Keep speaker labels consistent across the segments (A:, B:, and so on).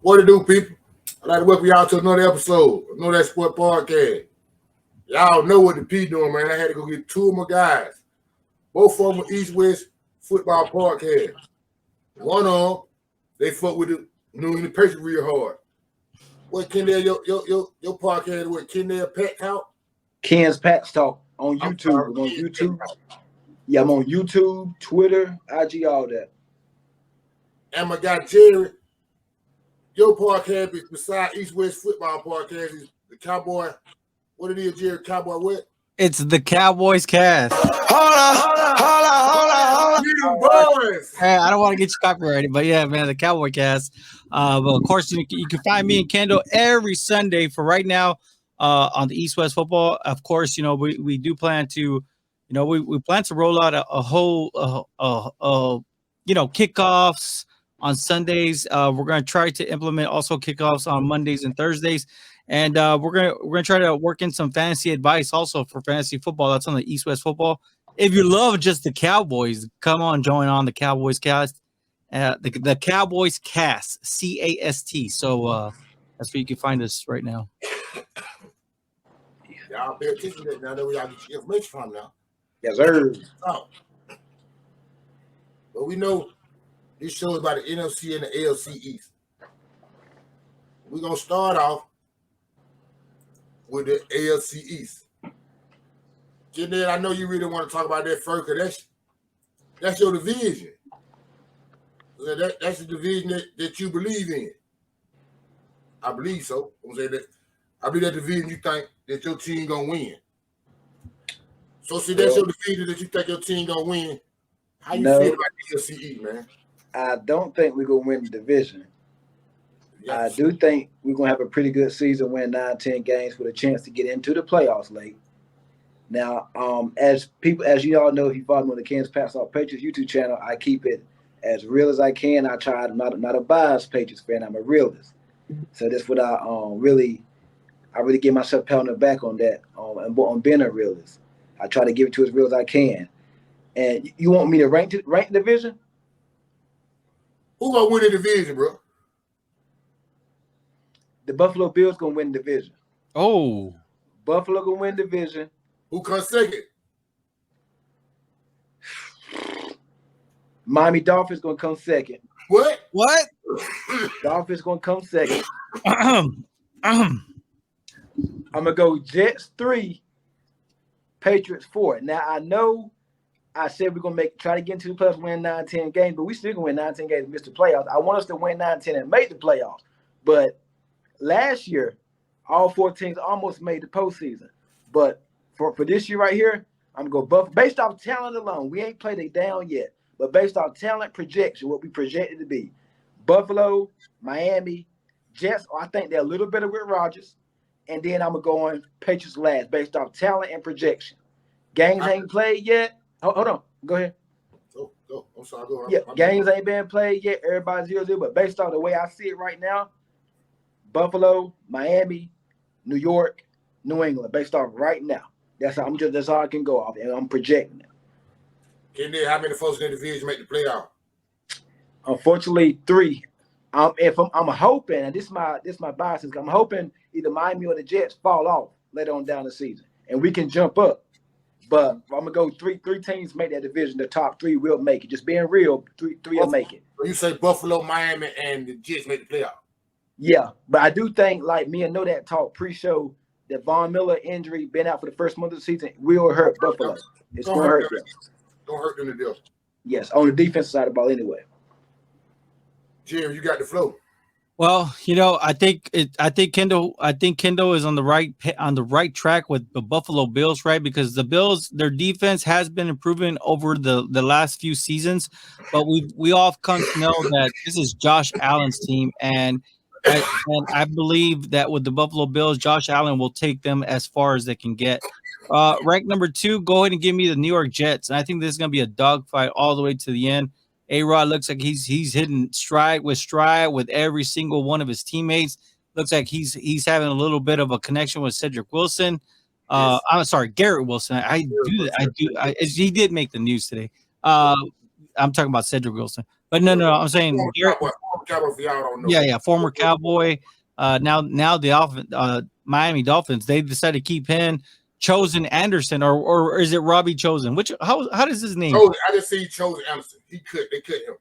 A: What to do, people? I'd like to welcome y'all to another episode of Know That Sport Podcast. Y'all know what the P doing, man. I had to go get two of my guys. Both of them were East-West Football Podcast. One of them, they fuck with the New England Patriots real hard. What, Kendall, your podcast with Kendall Pat Talk?
B: Ken's Pats Talk on YouTube. I'm on YouTube. Yeah, I'm on YouTube, Twitter, IG, all that.
A: And my guy Jerry, your podcast is beside East-West Football Podcast is the Cowboy. What it is, Jerry? Cowboy what?
C: It's the Cowboys Cast.
A: Hold on. Boys.
C: Hey, I don't want to get you copyrighted, but yeah, man, the Cowboy Cast. But of course, you can find me and Kendall every Sunday for right now on the East-West Football. Of course, we do plan to, we plan to roll out a whole, kickoffs on Sundays. We're going to try to implement also kickoffs on Mondays and Thursdays. And we're gonna try to work in some fantasy advice also for fantasy football. That's on the East-West Football. If you love just the Cowboys, come on, join on the Cowboys Cast. The Cowboys Cast, CAST. So that's where you can find us right now.
A: Y'all pay attention to that now that we all get your information from now.
B: Yes, sir.
A: Oh. But we know this show is about the NFC and the AFC East. We're gonna start off with the AFC East. Kendall, I know you really want to talk about that first because that's your division. That's the division that you believe in. I believe so. I'm saying that I believe that division you think that your team gonna win. So see, that's your division that you think your team gonna win. How you feel about the AFC East, man?
B: I don't think we're gonna win the division.
A: Yes.
B: I do think we're going to have a pretty good season, win 9-10 games with a chance to get into the playoffs late. Now, as you all know, if you follow me on the Kansas Pats Talk Patriots YouTube channel, I keep it as real as I can. I try not a biased Patriots fan. I'm a realist. So that's what I really give myself a pat on the back on that, on being a realist. I try to give it to as real as I can. And you want me to rank the division?
A: Who gonna win the division, bro?
B: The Buffalo Bills gonna win the division.
C: Oh,
B: Buffalo gonna win the division.
A: Who comes second?
B: Miami Dolphins gonna come second.
A: What?
B: Dolphins gonna come second. I'm gonna go Jets 3, Patriots 4. Now I know I said we're gonna try to get into the playoffs, win 9-10 games, but we still gonna win 9-10 games and miss the playoffs. I want us to win 9-10 and make the playoffs, but last year, all 4 teams almost made the postseason. But for this year right here, I'm going to go Buffalo. Based off talent alone, we ain't played it down yet. But based off talent projection, what we projected to be, Buffalo, Miami, Jets, I think they're a little better with Rodgers. And then I'm going to go on Patriots last based off talent and projection. Games ain't played yet. Hold on. Go ahead.
A: Go. I'm sorry. Go ahead.
B: Yeah, games ain't been played yet. Everybody's 0-0. But based off the way I see it right now, Buffalo, Miami, New York, New England, based off right now. That's all I can go off, and I'm projecting it.
A: Kendall, how many folks in the division make the playoff?
B: Unfortunately, 3. If I'm hoping, and this is my bias, I'm hoping either Miami or the Jets fall off later on down the season, and we can jump up. But I'm gonna go three teams make that division. The top 3 will make it. Just being real, three will make it.
A: You say Buffalo, Miami, and the Jets make the playoff.
B: Yeah, but I do think, like me and Know That talk pre-show, that Von Miller injury, been out for the first month of the season, will hurt Buffalo. It's going to hurt them.
A: Don't hurt them to deal.
B: Yes, on the defensive side of the ball anyway.
A: Jerry, you got the flow.
C: well, I think Kendall is on the right track with the Buffalo Bills, right? Because the Bills, their defense has been improving over the last few seasons, but we all come to know that this is Josh Allen's team, and I believe that with the Buffalo Bills, Josh Allen will take them as far as they can get. Rank number 2, go ahead and give me the New York Jets. And I think this is going to be a dogfight all the way to the end. A-Rod looks like he's hitting stride with every single one of his teammates. Looks like he's having a little bit of a connection with Cedric Wilson.
A: Yes.
C: I'm sorry, Garrett Wilson. He did make the news today. I'm talking about Cedric Wilson. But no, I'm saying
A: Cowboy for y'all don't know.
C: Yeah, former Cowboy. Now the Miami Dolphins, they decided to keep him. Chosen Anderson, or is it Robbie Chosen? How does his name?
A: Chosen, I just see Chosen Anderson. They cut him.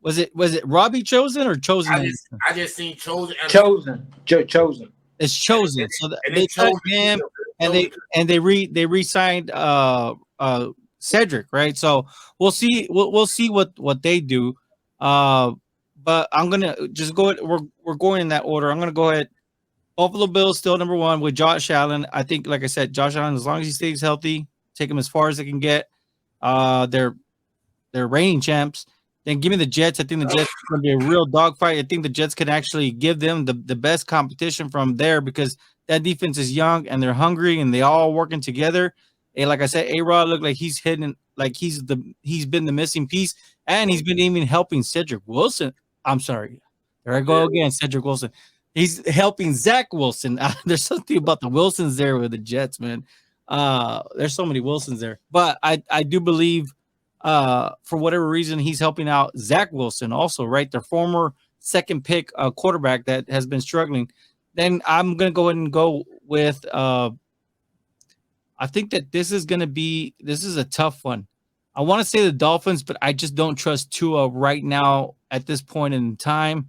C: Was it Robbie Chosen or Chosen?
A: I just seen Chosen Anderson.
B: Chosen.
C: It's Chosen. So they cut him, and they re-signed Cedric, right? So we'll see what they do. But I'm gonna just go. We're going in that order. I'm gonna go ahead. Buffalo Bills still number one with Josh Allen. I think, like I said, Josh Allen, as long as he stays healthy, take him as far as they can get. They're reigning champs. Then give me the Jets. I think the Jets are going to be a real dogfight. I think the Jets can actually give them the best competition from there because that defense is young and they're hungry and they all working together. And like I said, A-Rod looked like he's hidden, like he's been the missing piece, and he's been even helping Cedric Wilson. I'm sorry, there I go again, Cedric Wilson. He's helping Zach Wilson. There's something about the Wilsons there with the Jets, man. There's so many Wilsons there. But I do believe for whatever reason, he's helping out Zach Wilson also, right? Their former second pick quarterback that has been struggling. Then I'm going to go ahead and go with I think that this is a tough one. I want to say the Dolphins, but I just don't trust Tua right now at this point in time.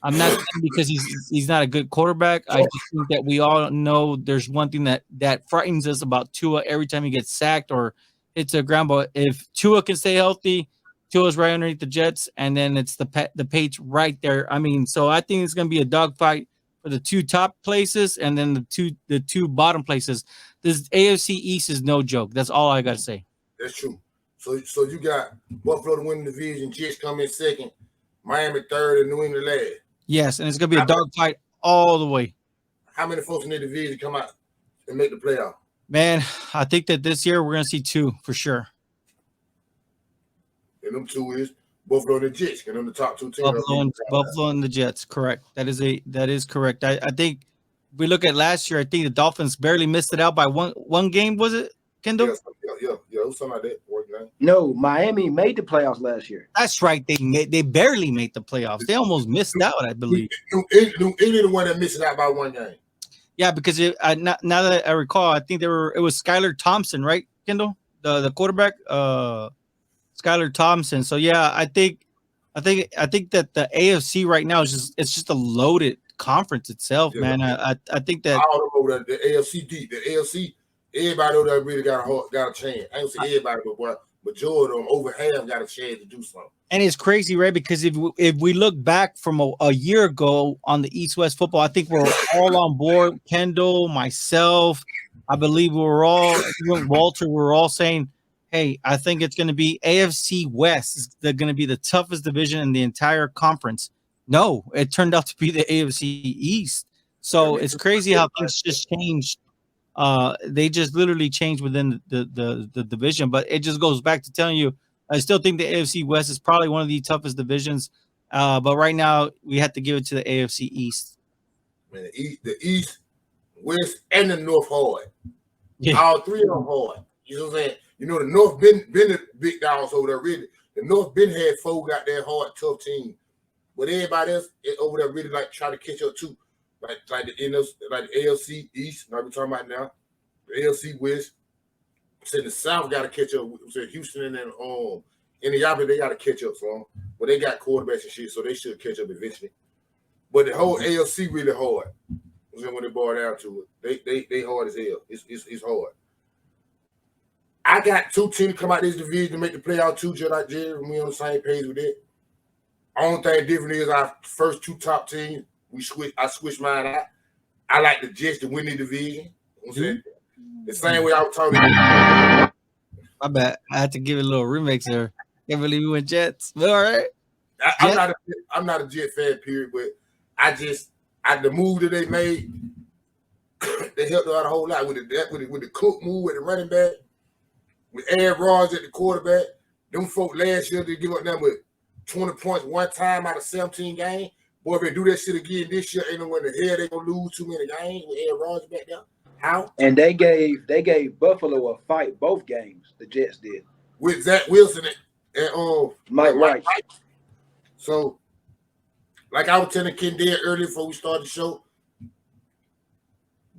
C: I'm not saying because he's not a good quarterback. I just think that we all know there's one thing that frightens us about Tua every time he gets sacked or hits a ground ball. If Tua can stay healthy, Tua's right underneath the Jets, and then it's the Patriots right there. I mean, so I think it's going to be a dogfight for the two top places and then the two bottom places. This AFC East is no joke. That's all I got to say.
A: That's true. So you got Buffalo to win the division, Jets come in second, Miami third, and New England last.
C: Yes, and it's going to be a dogfight all the way.
A: How many folks in the division come out and make the playoff?
C: Man, I think that this year we're going to see two for sure.
A: And them two is Buffalo and the Jets. And them the top two teams.
C: Buffalo and the Jets, correct. That is correct. I think if we look at last year, I think the Dolphins barely missed it out by one game, was it, Kendall?
A: Yeah, it was something like that.
B: No, Miami made the playoffs last year.
C: That's right. They barely made the playoffs. They almost missed out, I believe.
A: New England the one that missed it out by one game.
C: Yeah, because now that I recall, I think it was Skylar Thompson, right, Kendall, the quarterback, Skylar Thompson. So yeah, I think that the AFC right now is just a loaded conference itself, man. I think that
A: all over the AFC deep, the AFC, everybody over there really got a chance. I don't say everybody, but majority of them, over half, got a chance to do something. And
C: it's crazy, right? Because if we look back from a year ago on the East-West football, I think we're all on board. Kendall, myself, I believe Walter, we're all saying, hey, I think it's going to be AFC West. They're going to be the toughest division in the entire conference. No, it turned out to be the AFC East. So it's crazy how things just changed. They just literally changed within the division, but it just goes back to telling you, I still think the AFC West is probably one of the toughest divisions. But right now we have to give it to the AFC East.
A: Man, the East, West, and the North hard.
C: Yeah.
A: All three of them hard. You know what I'm saying? You know, the North been the big dogs over there, really. The North been had four got that hard, tough team. But everybody else over there really like try to catch up too. Like the AFC East, like we're talking about now, the AFC West. Said the South got to catch up. Said Houston and then Indianapolis, they got to catch up for them. But they got quarterbacks and shit, so they should catch up eventually. But the whole AFC really hard. When they boil down to it, they hard as hell. It's hard. I got two teams come out this division to make the playoff too, just like Jerry. We on the same page with it. Only thing different is our first two top teams. I switched mine out. I like the Jets to win the division. You know what I'm saying? The same way I was talking about.
C: My bad. I had to give it a little remix there. Can't believe we went Jets. But all right.
A: I'm not a Jet fan, period, but the move that they made, they helped out a whole lot with the Cook move, with the running back, with Aaron Rodgers at the quarterback. Them folk last year, they give up them with 20 points one time out of 17 games. Boy, if they do that shit again this year, ain't no way in the hell they gonna lose too many games with Aaron Rodgers back there. How?
B: And they gave Buffalo a fight both games. The Jets did
A: with Zach Wilson and
B: Mike White.
A: So like I was telling Ken Dare earlier before we started the show,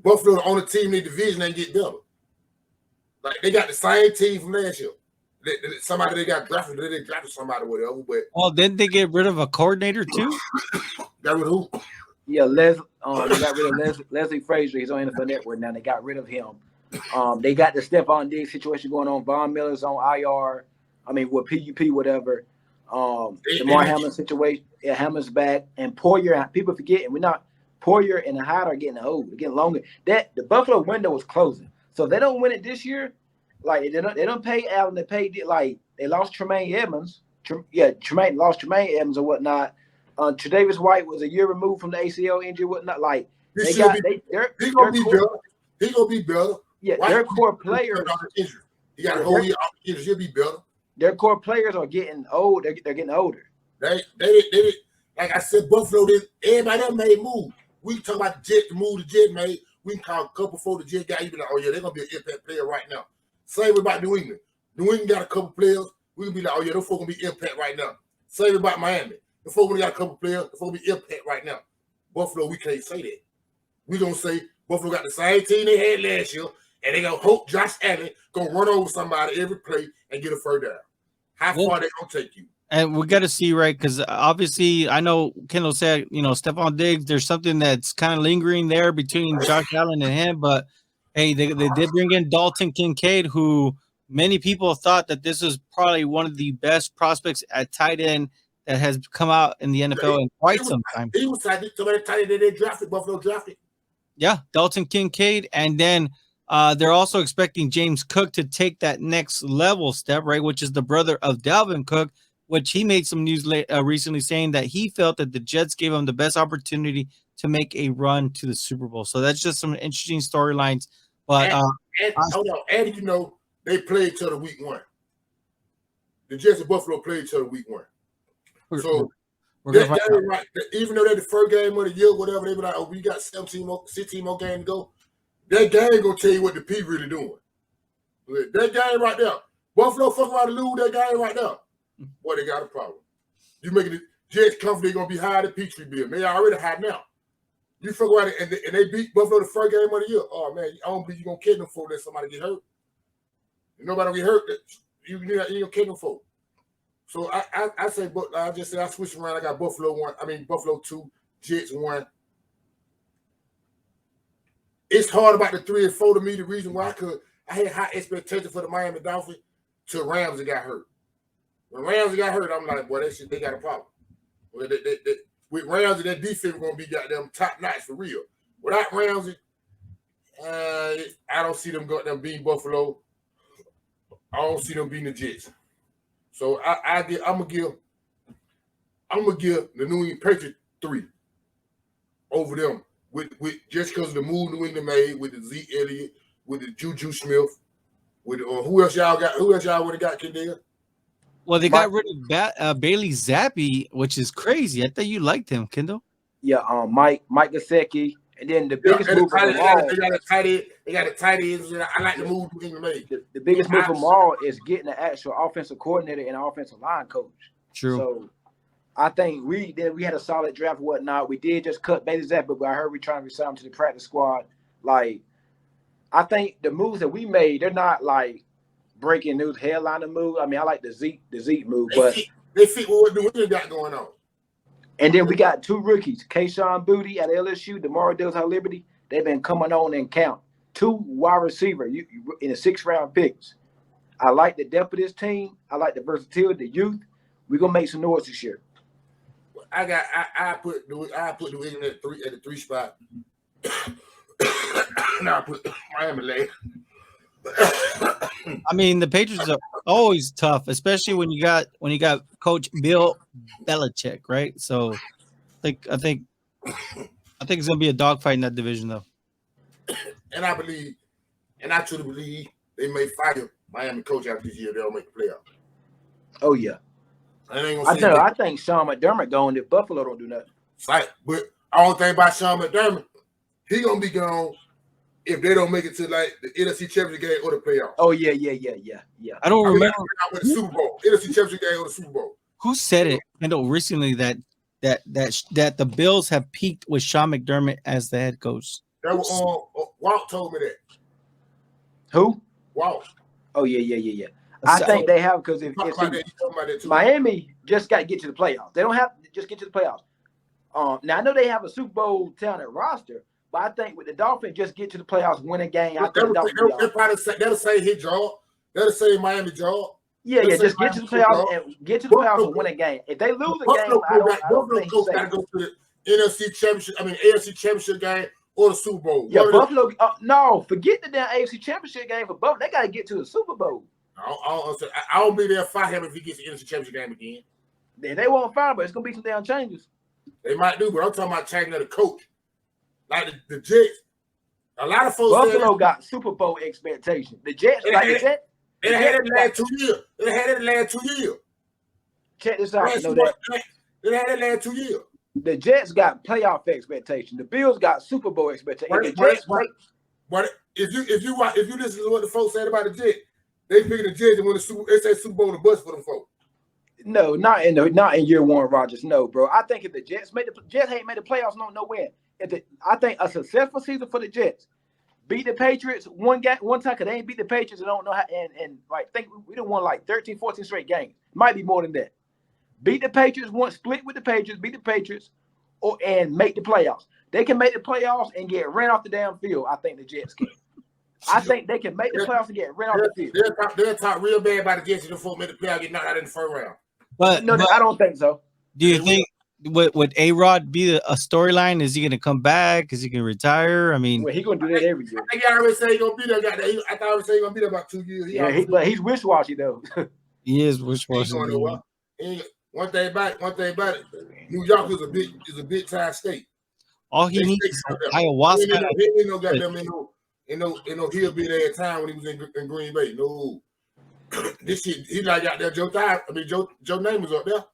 A: Buffalo on the team in the division ain't get better. Like they got the same team from last year. Somebody they got drafted, they drafted somebody or whatever. But
C: didn't they get rid of a coordinator too?
A: Got rid of who?
B: Yeah, they got rid of Leslie Frazier. He's on NFL Network now. They got rid of him. They got the Stephon Diggs situation going on. Von Miller's on IR. I mean, with PUP, whatever. DeMar Hamlin situation. Yeah, Hamlin's back. And Poyer, people forgetting, Poyer and Hyde are getting old. They're getting longer. The Buffalo window is closing. So if they don't win it this year, like they don't pay Allen. They paid they lost Tremaine Edmonds. Tremaine lost Tremaine Edmonds or whatnot. Tre'Davious White was a year removed from the ACL injury, whatnot. Like
A: he's gonna be better. He's gonna be better.
B: Yeah, their core players.
A: He got a whole year off the injury. He'll be better.
B: Their core players are getting old. They're getting older.
A: They like I said, Buffalo did. Everybody else made move. We can talk about the move the Jet made. We can call a couple before the Jet guy. You be like, oh yeah, they're gonna be an impact player right now. Same about New England. New England got a couple players. We can be like, oh yeah, those folks gonna be impact right now. Same about Miami. The folks gonna got a couple players. The folks be impact right now. Buffalo, we can't say that. We gonna say Buffalo got the same team they had last year, and they gonna hope Josh Allen gonna run over somebody every play and get a first down. How far they gonna take you? And
C: we got to see, right? Because obviously, I know Kendall said, Stephon Diggs, there's something that's kind of lingering there between Josh Allen and him. But hey, they did bring in Dalton Kincaid, who many people thought that this was probably one of the best prospects at tight end that has come out in the NFL in quite some time.
A: He was tight end that they drafted, Buffalo drafted.
C: Yeah, Dalton Kincaid, and then they're also expecting James Cook to take that next level step, right? Which is the brother of Dalvin Cook, which he made some news recently saying that he felt that the Jets gave him the best opportunity to make a run to the Super Bowl. So that's just some interesting storylines. But
A: hold on, and they played each other week 1. The Jets and Buffalo played each other week 1. So that game, right, even though they're the first game of the year, whatever, they be like, oh, we got 16 more games to go. That game gonna tell you what the P really doing. That game right there, Buffalo fuck around and lose that game right there. Boy, they got a problem. You making the Jets comfortable gonna be high at Peachtree Bill. They already high now. You fuck around and they beat Buffalo the first game of the year. Oh man, I don't believe you gonna catch them for that somebody get hurt. If nobody get hurt, you gonna catch them for. So I say, but I just say I switch around. I got Buffalo 1. I mean Buffalo 2, Jets 1. It's hard about the 3 and 4 to me. The reason why I had high expectations for the Miami Dolphins till Ramsey got hurt. When Ramsey got hurt, I'm like, boy, they got a problem. With Ramsey, that defense gonna be goddamn top notch for real. Without Ramsey, I don't see them beating Buffalo. I don't see them beating the Jets. So I'm gonna give the New England Patriots 3 over them with just because of the move New England made with the Zeke Elliott, with the Juju Smith, with who else y'all got? Who else y'all would have got Kendall?
C: Well, they got rid of Bailey Zappi, which is crazy. I thought you liked him, Kendall.
B: Yeah, Mike Gesicki. And then the biggest move from all,
A: they got a tight end. They got a tight end. I like the move New England made.
B: The biggest move from all is getting an actual offensive coordinator and an offensive line coach.
C: True.
B: So I think we had a solid draft and whatnot. We did just cut Bailey Zappi, but I heard we trying to resign him to the practice squad. Like, I think the moves that we made, they're not like breaking news headliner move. I mean, I like the Zeke move, but
A: they fit with what New England got going on.
B: And then we got 2 rookies, Kayshon Boutte at LSU, DeMar Dill's at Liberty. They've been coming on and count. 2 wide receiver in the 6th round picks. I like the depth of this team. I like the versatility, the youth. We're gonna make some noise this year.
A: I put New England at the 3 spot. Now I put Miami last.
C: I mean, the Patriots are always tough, especially when you got Coach Bill Belichick, right? So I think it's gonna be a dogfight in that division, though.
A: And I truly believe they may fire Miami coach after this year. They'll make the playoff.
B: Oh yeah. I think Sean McDermott going if Buffalo don't do nothing.
A: Right, but I don't think about Sean McDermott. He gonna be gone if they don't make it to like the NFC Championship game or the playoffs.
B: Oh yeah.
C: I don't remember
A: with the Super Bowl, NFC Championship game or the Super Bowl.
C: Who said it, Kendall, recently that that the Bills have peaked with Sean McDermott as the head coach.
A: That was Walt told me that.
B: Who?
A: Walt.
B: Oh yeah. I think they have because if Miami just got to get to the playoffs, they don't have to just get to the playoffs. Now I know they have a Super Bowl talented roster, but I think with the Dolphins, just get to the playoffs, win a game.
A: That'll say his job. That'll say Miami job.
B: Yeah, just get to the playoffs and and win a game. If they lose a game, I don't think so.
A: Got to go to the NFC Championship. AFC Championship game or the Super Bowl.
B: Yeah, Buffalo. No, forget the damn AFC Championship game for Buffalo. They got to get to the Super Bowl.
A: I don't believe they'll fire him if he gets the NFC Championship game again.
B: Then they won't fire, but it's gonna be some damn changes.
A: They might do, but I'm talking about changing of the coach. Like the Jets. A lot of folks
B: Buffalo got Super Bowl expectations. The Jets,
A: they had it the last 2 years. They had it the last 2 years.
B: Check this out.
A: They had it the last 2 years.
B: The Jets got playoff expectations. The Bills got Super Bowl expectations.
A: But if you listen to what the folks said about the Jets, they figured the Jets and win the Super. They say Super Bowl the bus for them folks.
B: No, not in year one, Rodgers. No, bro. I think if the Jets ain't made the playoffs, no win. I think a successful season for the Jets. Beat the Patriots one time because they ain't beat the Patriots and don't know how and like think we done won like 13, 14 straight games. Might be more than that. Beat the Patriots once, split with the Patriots, beat the Patriots, and make the playoffs. They can make the playoffs and get ran off the damn field. I think the Jets can. I think they can make the playoffs and get ran off the field.
A: They'll talk real bad about the Jets if they make the playoffs, get knocked out in the first round.
B: But I don't think so.
C: Do you think would A-Rod be a storyline? Is he going to come back? Is he going to retire? I mean,
B: he's going to do that every year.
A: I think I already say he's going to be there. I thought I already say he's going to be there about 2 years.
B: But he's wish-washy though.
C: He is wish-washy.
A: One thing about it, New York is a big time state.
C: All he needs is ayahuasca.
A: He ain't no goddamn in no hillbilly at time when he was in Green Bay. No, this shit he like got there. Joe Namath up there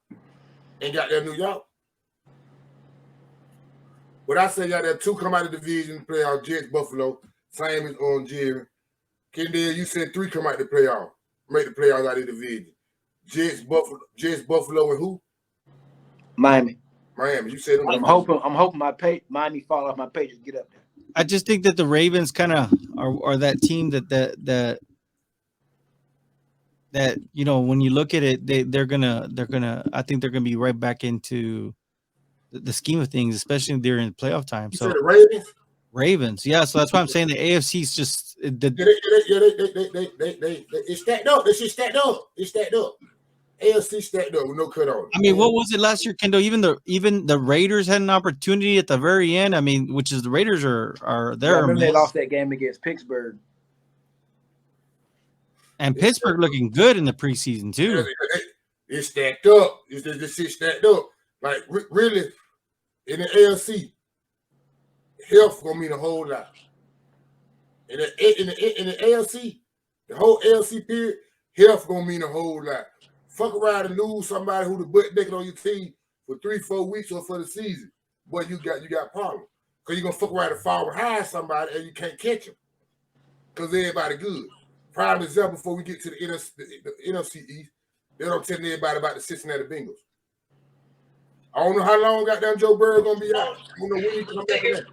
A: and got there New York. But I say got there 2 come out of the division playoff. Jets, Buffalo, same as on Jerry. Kendall, you said 3 come out the playoff, make the playoffs out of the division. Jets, Buffalo, and who?
B: Miami.
A: You said
B: I'm hoping Miami fall off my page and get up there.
C: I just think that the Ravens kind of are that team that when you look at it, they're gonna I think they're gonna be right back into the scheme of things, especially during playoff time.
A: You said the
C: Ravens, yeah. So that's why I'm saying the AFC is just
A: it's stacked up. It's stacked up. It's stacked up. AFC stacked up with no cut on.
C: I mean, what was it last year, Kendall? Even the Raiders had an opportunity at the very end. I mean, which is the Raiders are there.
B: I remember they lost that game against Pittsburgh.
C: And Pittsburgh looking good in the preseason too.
A: It's stacked up. This shit stacked up. Like really, in the AFC, health gonna mean a whole lot. In the AFC, the whole AFC period, health gonna mean a whole lot. Fuck around and lose somebody who the butt naked on your team for 3-4 weeks or for the season. Boy, you got problems. Because you're gonna fuck around and fall behind somebody and you can't catch them. Because everybody good. Prime example before we get to the NFC East, they don't tell everybody about the Cincinnati Bengals. I don't know how long goddamn Joe Burrow gonna be out. I don't know when he come back in.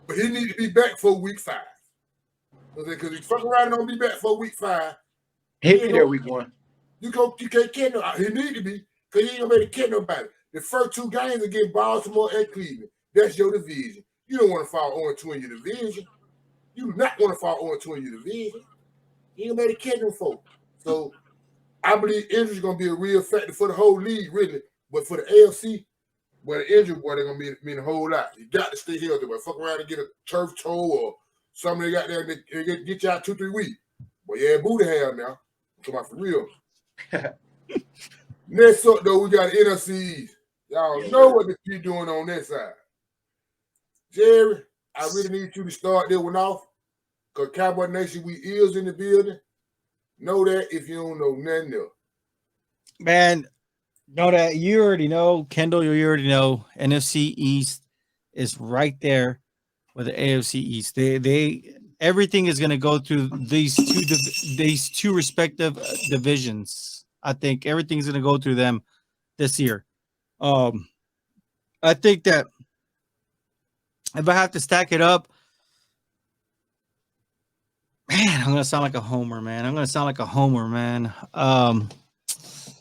A: But he need to be back for week 5. Because he fuck around and don't be back for week 5.
B: He'll be there week 1.
A: You can't catch no. He need to be because he ain't gonna be able to catch nobody. The first 2 games against Baltimore and Cleveland. That's your division. You don't want to fall 0-2 in your division. You do not want to fall 0-2 in your division. You ain't gonna be able to catch them folks. So I believe injury is gonna be a real factor for the whole league, really. But for the AFC, the injury boy, they're gonna mean a whole lot. You got to stay healthy. But fuck around and get a turf toe or something they got there and get you out 2-3 weeks. Well, yeah, booty hell now. Come out for real. Next up, though, we got NFC East. Y'all know what the P doing on that side. Jerry, I really need you to start that one off because Cowboy Nation, we is in the building. Know that if you don't know nothing else.
C: Man, know that you already know. Kendall, you already know. NFC East is right there with the AFC East. They everything is going to go through these two respective divisions. I think everything's going to go through them this year. I think that if I have to stack it up, man, I'm gonna sound like a homer, man.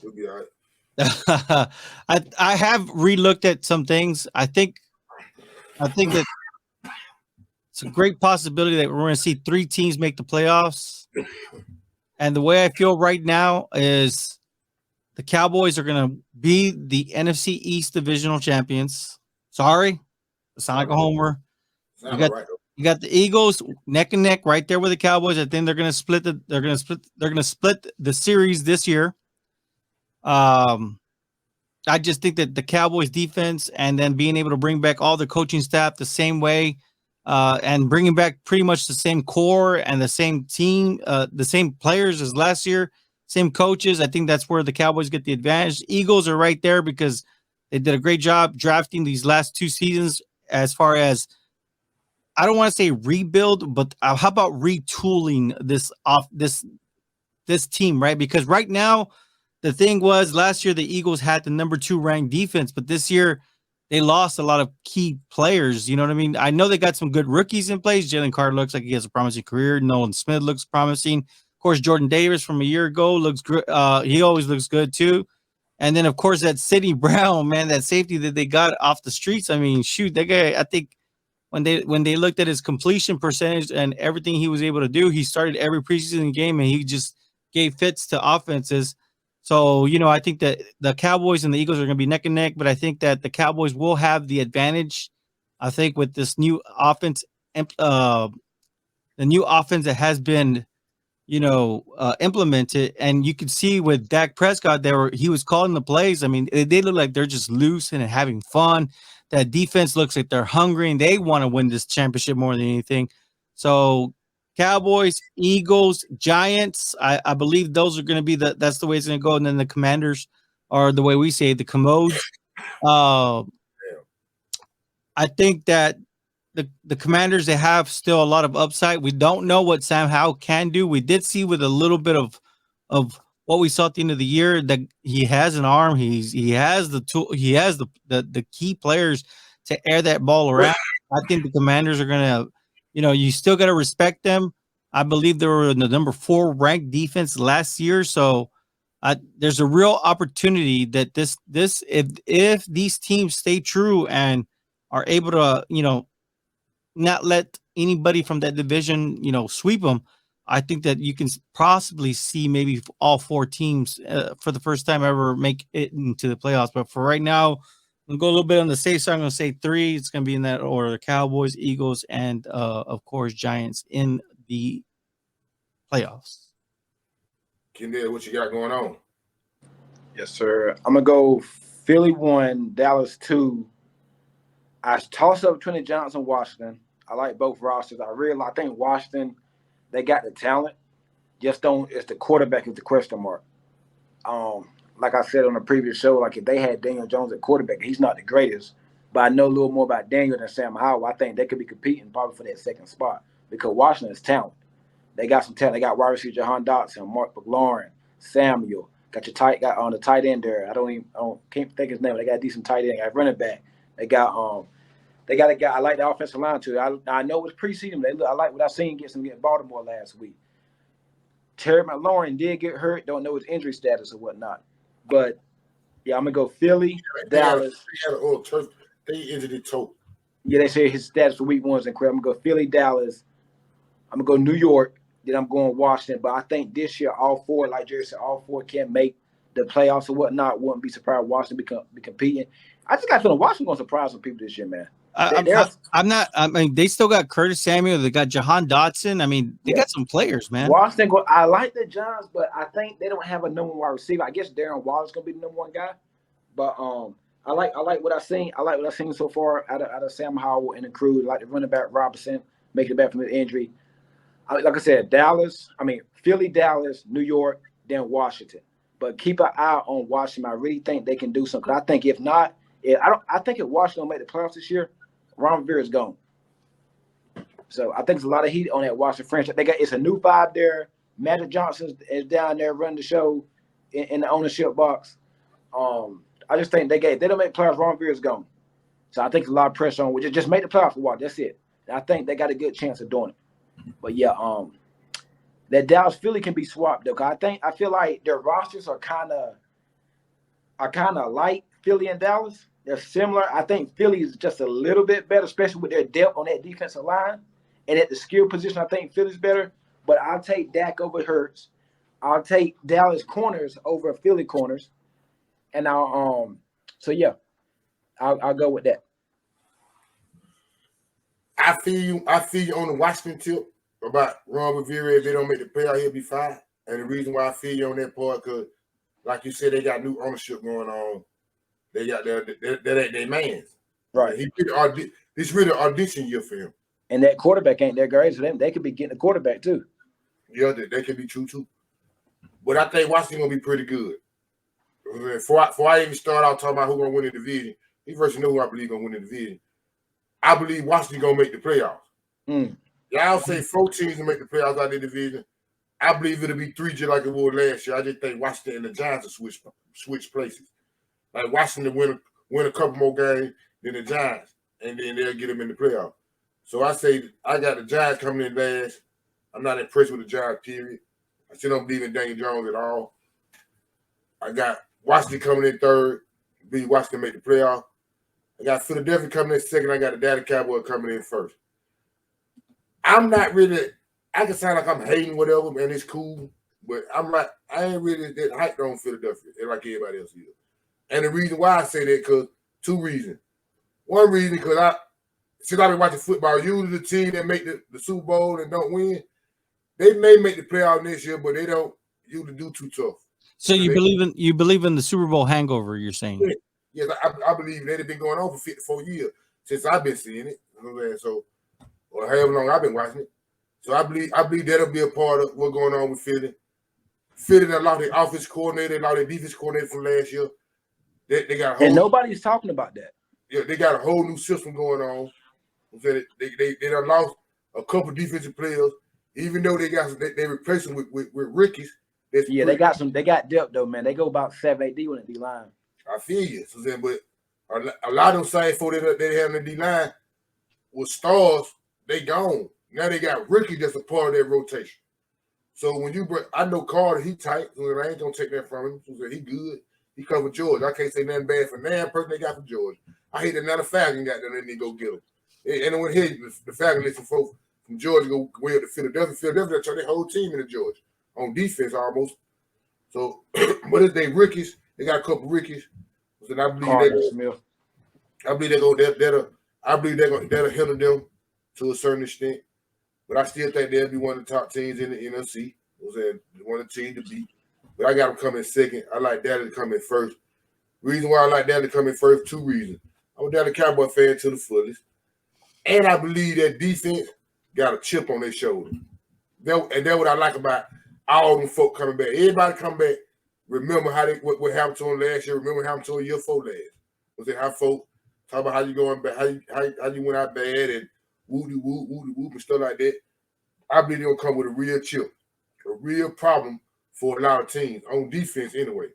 A: We'll be all right.
C: I have relooked at some things. I think that it's a great possibility that we're going to see 3 teams make the playoffs. And the way I feel right now is the Cowboys are going to be the NFC East divisional champions. Sorry, I sound like a homer. You got the Eagles neck and neck right there with the Cowboys. I think they're going to split the series this year. I just think that the Cowboys defense and then being able to bring back all the coaching staff the same way, and bringing back pretty much the same core and the same team, the same players as last year, same coaches. I think that's where the Cowboys get the advantage. Eagles are right there because they did a great job drafting these last 2 seasons. As far as, I don't want to say rebuild, but how about retooling this team, right? Because right now, the thing was last year the Eagles had the number 2 ranked defense, but this year they lost a lot of key players. You know what I mean? I know they got some good rookies in place. Jalen Carter looks like he has a promising career. Nolan Smith looks promising. Of course, Jordan Davis from a year ago looks good. He always looks good too. And then, of course, that Sidney Brown, man, that safety that they got off the streets. I mean, shoot, that guy, I think when they looked at his completion percentage and everything he was able to do, he started every preseason game and he just gave fits to offenses. So, I think that the Cowboys and the Eagles are going to be neck and neck, but I think that the Cowboys will have the advantage. I think with this new offense, the new offense that has been, implemented, and you could see with Dak Prescott, he was calling the plays. I mean, they look like they're just loose and having fun. That defense looks like they're hungry and they want to win this championship more than anything. So, Cowboys, Eagles, Giants. I believe those are going to be that's the way it's going to go. And then the Commanders are the way we say it, the Commodes. I think that the Commanders, they have still a lot of upside. We don't know what Sam Howell can do. We did see with a little bit of what we saw at the end of the year that he has an arm. He has the tool. He has the key players to air that ball around. I think the Commanders are going to. You still got to respect them. I believe they were in the number 4 ranked defense last year. So there's a real opportunity that if these teams stay true and are able to, not let anybody from that division, sweep them. I think that you can possibly see maybe all 4 teams for the first time ever make it into the playoffs. But for right now, I'm going to go a little bit on the safe side. I'm going to say 3. It's going to be in that order: the Cowboys, Eagles, and of course Giants in the playoffs.
A: Kendall, what you got going on?
B: Yes, sir. I'm going to go Philly 1, Dallas 2. I toss up between the Giants and Washington. I like both rosters. I think Washington, they got the talent. Just it's the quarterback is the question mark. Like I said on the previous show, like if they had Daniel Jones at quarterback, he's not the greatest, but I know a little more about Daniel than Sam Howell. I think they could be competing probably for that second spot because Washington's talent. They got some talent. They got wide receiver Jahan Dotson, Mark McLaurin, Samuel. Got on the tight end there. Can't think his name. They got a decent tight end. They got running back. They got a guy. I like the offensive line too. I know it's preseason. I like what I seen get Baltimore last week. Terry McLaurin did get hurt. Don't know his injury status or whatnot. But, yeah, I'm going to go Philly, Dallas.
A: They injured his toe.
B: Yeah, they say his status for week 1 is incredible. I'm going to go Philly, Dallas. I'm going to go New York. Then I'm going Washington. But I think this year all 4, like Jerry said, all 4 can make the playoffs or whatnot. Wouldn't be surprised Washington be competing. I just got a feeling Washington going to surprise some people this year, man.
C: I'm not. I mean, they still got Curtis Samuel. They got Jahan Dotson. I mean, they got some players, man.
B: Washington. I like the Giants, but I think they don't have a number 1 wide receiver. I guess Darren Waller's gonna be the number 1 guy. But I like what I've seen. I like what I've seen so far out of Sam Howell and the crew. Like the running back Robinson, making it back from his injury. Like I said, Philly, Dallas, New York, then Washington. But keep an eye on Washington. I really think they can do something. I think if not, I think if Washington don't make the playoffs this year, Ron Rivera is gone. So I think there's a lot of heat on that Washington franchise. It's a new 5 there. Magic Johnson is down there running the show in the ownership box. I just think they don't make playoffs. Ron Rivera is gone. So I think a lot of pressure on which just make the playoffs for what. That's it. And I think they got a good chance of doing it. But yeah, that Dallas Philly can be swapped though. Cause I feel like their rosters are kind of light. Philly and Dallas, they're similar. I think Philly is just a little bit better, especially with their depth on that defensive line. And at the skill position, I think Philly's better. But I'll take Dak over Hurts. I'll take Dallas corners over Philly corners. And I'll go with that.
A: I feel you on the Washington tip about Ron Rivera. If they don't make the playoff, he'll be fine. And the reason why I feel you on that part, because like you said, they got new ownership going on. They got that ain't their man's.
B: Right.
A: This really audition year for him.
B: And that quarterback ain't that great, so they could be getting a quarterback too.
A: Yeah, they could be true too. But I think Washington gonna be pretty good. Before I even start out talking about who's gonna win the division, you first know who I believe gonna win the division. I believe Washington gonna make the playoffs. Y'all say 4 teams to make the playoffs out of the division. I believe it'll be 3 just like it was last year. I just think Washington and the Giants will switch places. Like Washington win a couple more games than the Giants, and then they'll get them in the playoffs. So I say I got the Giants coming in last. I'm not impressed with the Giants, period. I still don't believe in Daniel Jones at all. I got Washington coming in third. Believe Washington make the playoff. I got Philadelphia coming in second. I got the Dallas Cowboys coming in first. I'm not really – I can sound like I'm hating whatever, man. It's cool. But I ain't really that hyped on Philadelphia like everybody else is. And the reason why I say that, because 2 reasons. One reason, because since I've been watching football, usually the team that make the Super Bowl and don't win, they may make the playoff next year, but they don't usually do too tough.
C: So you believe in the Super Bowl hangover, you're saying?
A: Yes, I believe that it's been going on for 54 years since I've been seeing it. You know what I'm saying? So, or however long I've been watching it. So I believe that'll be a part of what's going on with Philly. Philly that lost their offense coordinator, lost their defense coordinator from last year. They got
B: and nobody's talking about that.
A: Yeah, they got a whole new system going on. They done lost a couple defensive players, even though they replaced them with rookies.
B: They got depth though, man. They go about 7-8 D on the D line.
A: I feel you, Suzanne, but a lot of them same folk they have in the D line with stars, they gone. Now they got rookies that's a part of their rotation. So when I know Carter, he tight. So I ain't gonna take that from him. So he good. He covered George. I can't say nothing bad for that person they got for George. I hate that now the Falcons got them and they go get him. And when the Falcons let some folks from Georgia go way up to Philadelphia. Philadelphia turned their whole team into Georgia on defense almost. So, but if they rookies, they got a couple rookies. So I believe that'll hinder them to a certain extent. But I still think they'll be one of the top teams in the NFC. One of the teams to beat. But I got them coming second. I like Dallas to come in first. Reason why I like Dallas to come in first, 2 reasons. I'm a Dallas Cowboy fan to the fullest. And I believe that defense got a chip on their shoulder. And that's what I like about all them folk coming back. Everybody come back. Remember what happened to them last year. Remember what happened to them year 4 last. How folk talk about how you going back, how you went out bad and woody whoop and stuff like that. I believe they're gonna come with a real chip, a real problem for a lot of teams on defense anyway.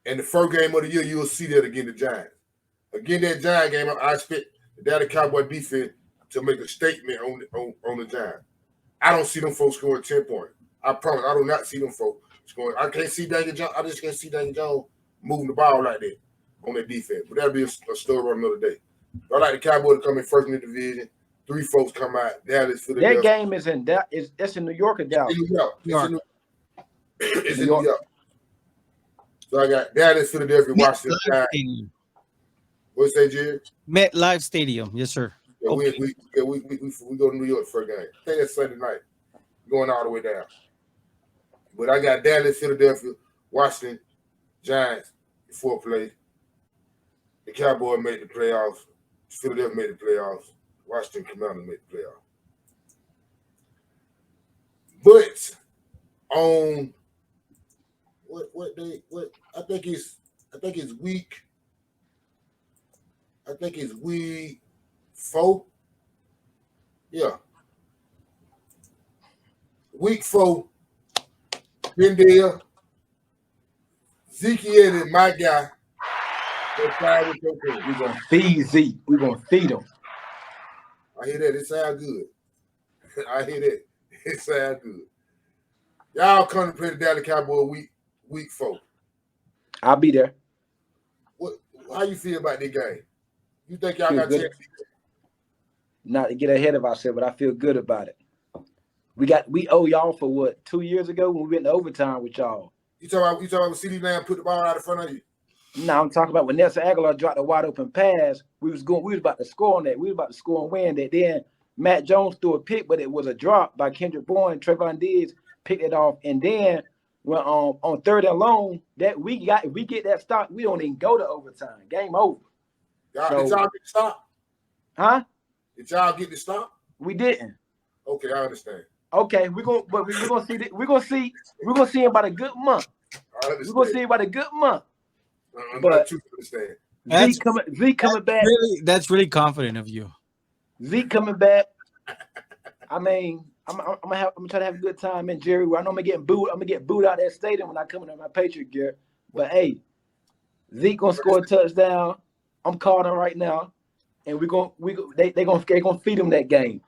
A: And the first game of the year, you'll see that against the Giants. Again, that Giant game, I expect the Dallas Cowboy defense to make a statement on the Giants. I don't see them folks scoring 10 points. I promise. I do not see them folks scoring. I can't see Daniel Jones. I just can't see Daniel Jones moving the ball like that on that defense. But that'll be a story on another day. I like the Cowboys to come in first in the division. 3 folks come out. Dallas, Philadelphia.
B: That game is it's in New York or Dallas?
A: It's in New York. So I got Dallas, Philadelphia, Washington. What's that, Jerry?
C: MetLife Stadium. Yes, sir.
A: Yeah, we go to New York for a game. I think that's Sunday night. Going all the way down. But I got Dallas, Philadelphia, Washington, Giants in 4th place. The Cowboys made the playoffs. Philadelphia made the playoffs. Washington Commanders made the playoffs. But on what day? What I think it's week. I think it's week 4. Yeah. Week 4. Been there. Zeke and my guy.
B: We're going to feed Zeke. We're going to feed him.
A: I hear that. It sounds good. I hear that. It sounds good. Y'all come to play the Dallas Cowboys week 4.
B: I'll be there.
A: How you feel about this game? You think y'all got a chance?
B: Not to get ahead of ourselves, but I feel good about it. We owe y'all for what, 2 years ago when we went to overtime with y'all.
A: You talking about when CeeDee Lamb put the ball out in front of you?
B: No, I'm talking about when Nelson Aguilar dropped a wide open pass. We was about to score on that. We was about to score and win that. Then Matt Jones threw a pick, but it was a drop by Kendrick Bourne. Trayvon Diggs picked it off, and then when on 3rd and long, that we get that stop, we don't even go to overtime. Game over.
A: Did y'all get the stop?
B: Huh?
A: Did y'all get the stop?
B: We didn't.
A: Okay, I understand.
B: Okay, we're gonna see in about a good month. We're gonna see about a good month. But Zeke coming back.
C: That's really confident of you.
B: Zeke coming back. I mean, I'm gonna try to have a good time in Jerry. I know I'm gonna get booed. I'm gonna get booed out of that stadium when I come in my Patriot gear. But hey, Zeke gonna score a touchdown. I'm calling him right now, and they gonna feed him that game.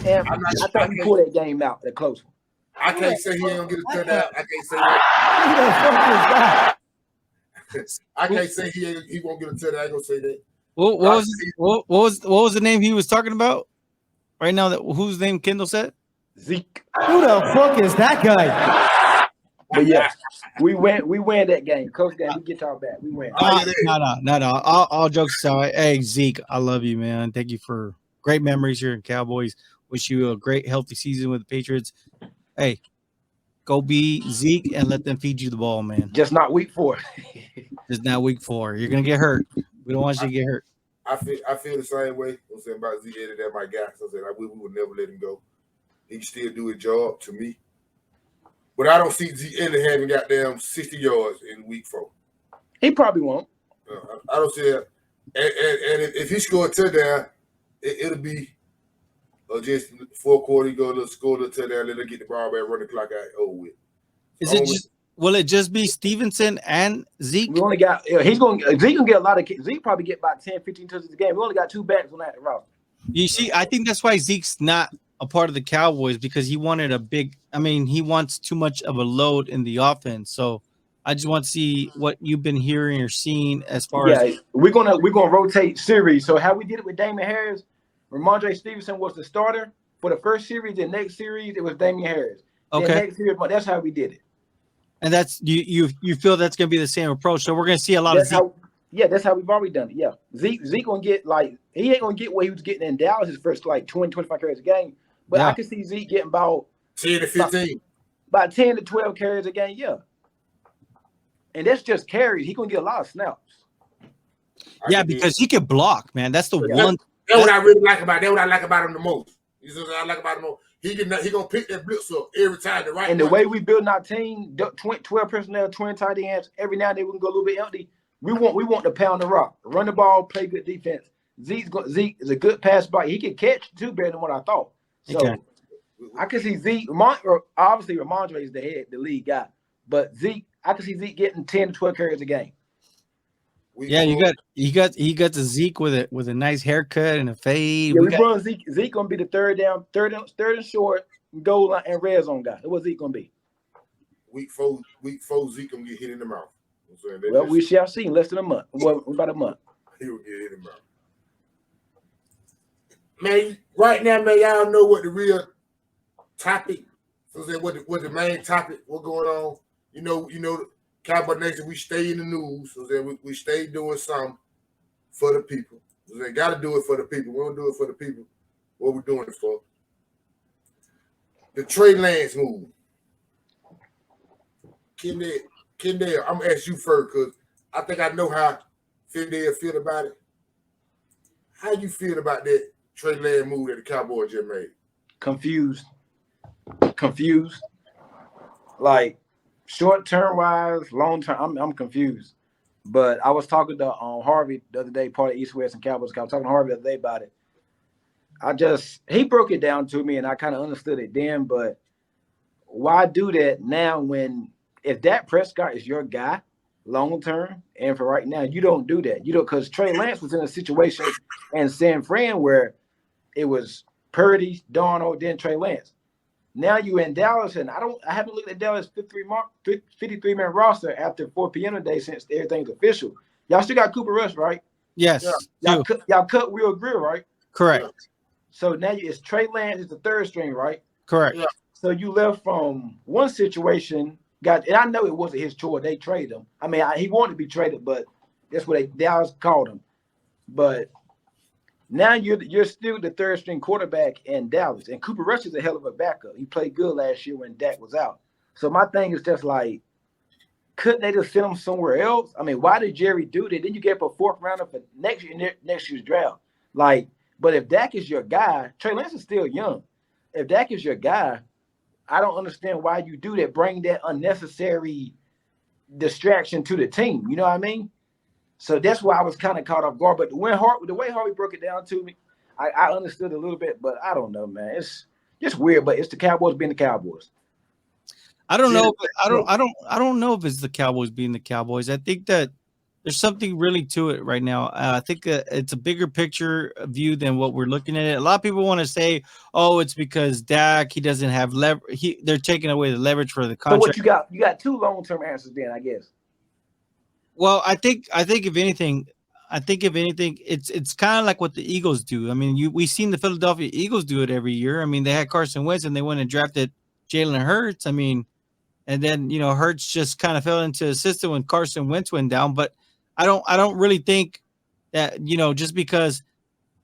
B: And I thought we pulled that game out, that close one.
A: I can't say he ain't gonna get a touchdown. I can't say that. I can't say he won't get a touchdown. I ain't gonna say that.
C: What was the name he was talking about right now? Whose name Kendall said?
B: Zeke.
D: Who the fuck is that guy?
B: But yeah, we win that game. Coach game, we get y'all back. We win.
C: No. All jokes aside, hey Zeke, I love you, man. Thank you for great memories here in Cowboys. Wish you a great, healthy season with the Patriots. Hey, go be Zeke and let them feed you the ball, man.
B: Just not week 4.
C: Just not week 4. You're gonna get hurt. We don't want you to get hurt.
A: I feel the same way. I'm saying about Zeke, that my guy. So I said we would never let him go. He can still do his job to me. But I don't see Zeke having goddamn 60 yards in week 4.
B: He probably won't.
A: I don't see that. And if he scored a touchdown, it'll be just 4 quarters, go to score the touchdown, let him get the ball back, run the clock out over with.
C: Will it just be Stevenson and Zeke?
B: We only got Zeke gonna get a lot of Zeke probably get about 10, 15 touches a game. We only got 2 backs on that roster.
C: You see, I think that's why Zeke's not a part of the Cowboys, because he wants too much of a load in the offense. So I just want to see what you've been hearing or seeing as far as
B: we're gonna rotate series. So how we did it with Damian Harris, Ramondre Stevenson was the starter for the first series. The next series it was Damian Harris.
C: Okay,
B: the next series, that's how we did it.
C: And that's you feel that's gonna be the same approach. So we're gonna see a lot of Zeke.
B: That's how we've already done it. Yeah, Zeke gonna get he ain't gonna get what he was getting in Dallas his first 20, 25 carries a game. But I can see Zeke getting about
A: 10 to 15.
B: About 10 to 12 carries a game, yeah. And that's just carries. He's gonna get a lot of snaps.
C: Yeah, because he can block, man. That's the one.
A: That's what I really like about. That's what I like about him the most. You know what I like about him most. He gonna pick that blitz up every time.
B: The way we build our team, 12 personnel, 20 tight ends. Every now and then we can go a little bit empty. We want to pound the rock, run the ball, play good defense. Zeke is a good pass block. He can catch too better than what I thought. So I can see Zeke. Obviously, Ramondre is the lead guy, but Zeke, I can see Zeke getting 10 to 12 carries a game.
C: Yeah, you got the Zeke with a nice haircut and a fade.
B: Yeah, we run Zeke. Zeke gonna be the third and short goal line and red zone guy. That's what Zeke gonna be.
A: Week 4, Zeke gonna get hit in the mouth.
B: Well, we shall see in less than a month. Well, about a month.
A: He will get hit in the mouth. Man, right now, man, y'all know what the real topic. So what the main topic? What's going on? You know, Cowboy Nation. We stay in the news. So we stay doing something for the people. So they got to do it for the people. We don't do it for the people. What we're doing it for? The Trey Lance move. Kendall, I'm gonna ask you first because I think I know how Kendall feel about it. How you feel about that Trey Lance move that the Cowboys just made?
B: Confused. Like short term wise, long term, I'm confused. But I was talking to Harvey the other day, part of East West and Cowboys. I was talking to Harvey the other day about it. He broke it down to me, and I kind of understood it then. But why do that now if Dak Prescott is your guy, long term, and for right now, you don't do that. You don't, because Trey Lance was in a situation in San Fran where it was Purdy, Darnold, then Trey Lance. Now you in Dallas, and I haven't looked at Dallas 53-man roster after 4 p.m. today since everything's official. Y'all still got Cooper Rush, right?
C: Yes.
B: Yeah. Y'all cut Will Greer, right?
C: Correct.
B: So now it's Trey Lance is the third string, right?
C: Correct.
A: Yeah.
B: So you left from one situation, and I know it wasn't his choice. They traded him. I mean, he wanted to be traded, but that's what Dallas called him. But now you're still the third string quarterback in Dallas, and Cooper Rush is a hell of a backup. He played good last year when Dak was out. So my thing is just like, couldn't they just send him somewhere else? I mean, why did Jerry do that? Then you get up a fourth rounder for next year's draft. Like, but if Dak is your guy, Trey Lance is still young. If Dak is your guy, I don't understand why you do that. Bring that unnecessary distraction to the team. You know what I mean? So that's why I was kind of caught off guard. But the way Harvey broke it down to me, I understood a little bit, but I don't know, man. It's just weird. But it's the Cowboys being the Cowboys.
C: I don't know. I don't know if it's the Cowboys being the Cowboys. I think that there's something really to it right now. I think it's a bigger picture view than what we're looking at it. A lot of people want to say, "Oh, it's because Dak, he doesn't have leverage. They're taking away the leverage for the contract."
B: So what you got? You got two long-term answers then, I guess.
C: Well, I think if anything, it's kind of like what the Eagles do. I mean, we've seen the Philadelphia Eagles do it every year. I mean, they had Carson Wentz and they went and drafted Jalen Hurts. I mean, and then Hurts just kind of fell into a system when Carson Wentz went down. But I don't really think that just because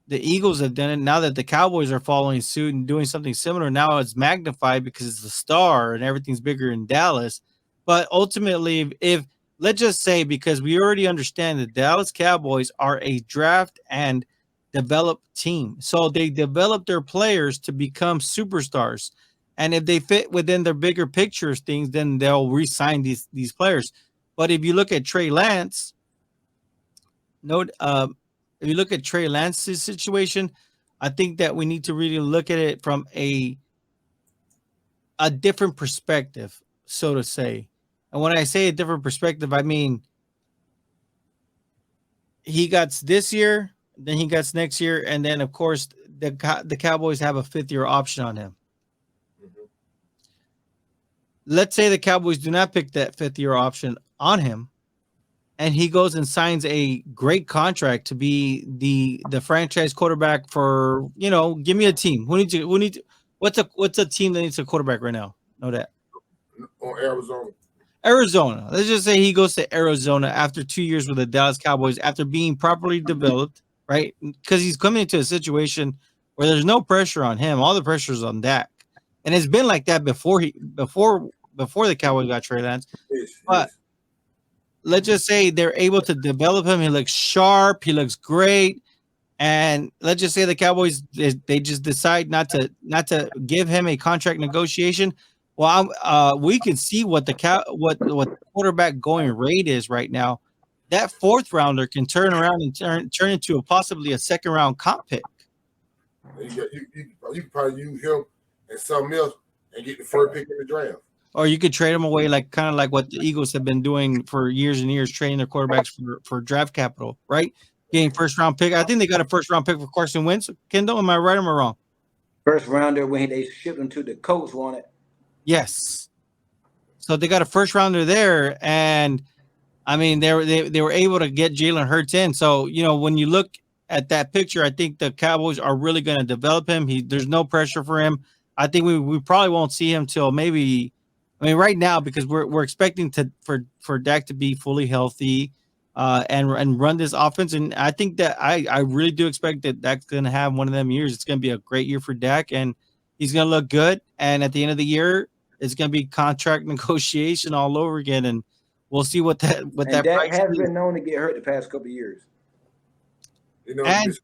C: the Eagles have done it, now that the Cowboys are following suit and doing something similar, now it's magnified because it's the star and everything's bigger in Dallas. But ultimately, if let's just say, because we already understand the Dallas Cowboys are a draft and develop team. So they develop their players to become superstars. And if they fit within their bigger picture things, then they'll re-sign these players. But if you look at Trey Lance, if you look at Trey Lance's situation, I think that we need to really look at it from a different perspective, so to say. And when I say a different perspective, I mean he got this year, then he got next year, and then of course the Cowboys have a 5th-year option on him. Mm-hmm. Let's say the Cowboys do not pick that 5th-year option on him, and he goes and signs a great contract to be the franchise quarterback for give me a team. What's a team that needs a quarterback right now? Know that.
A: Or
C: Arizona. Let's just say he goes to Arizona after 2 years with the Dallas Cowboys after being properly developed, right? Because he's coming into a situation where there's no pressure on him. All the pressure is on Dak. And it's been like that before the Cowboys got Trey Lance. But let's just say they're able to develop him. He looks sharp. He looks great. And let's just say the Cowboys, they just decide not to give him a contract negotiation. Well, we can see what the quarterback going rate is right now. That 4th rounder can turn around and turn into possibly a 2nd round comp pick.
A: You can probably use him and something else and get the 1st pick in the draft.
C: Or you could trade him away, kind of like what the Eagles have been doing for years and years, trading their quarterbacks for draft capital, right? Getting 1st round pick. I think they got a 1st round pick for Carson Wentz. Kendall, am I right or am I wrong?
B: 1st rounder when they shipped him to the Colts wanted.
C: Yes. So they got a 1st rounder there, and I mean they were able to get Jalen Hurts in. So when you look at that picture, I think the Cowboys are really going to develop him. There's no pressure for him. I think we probably won't see him till maybe. I mean, right now, because we're expecting for Dak to be fully healthy, and run this offense, and I think that I really do expect that Dak's going to have one of them years. It's going to be a great year for Dak, and he's going to look good. And at the end of the year, it's going to be contract negotiation all over again, and we'll see what that
B: Dak has been known to get hurt the past couple of years.
C: And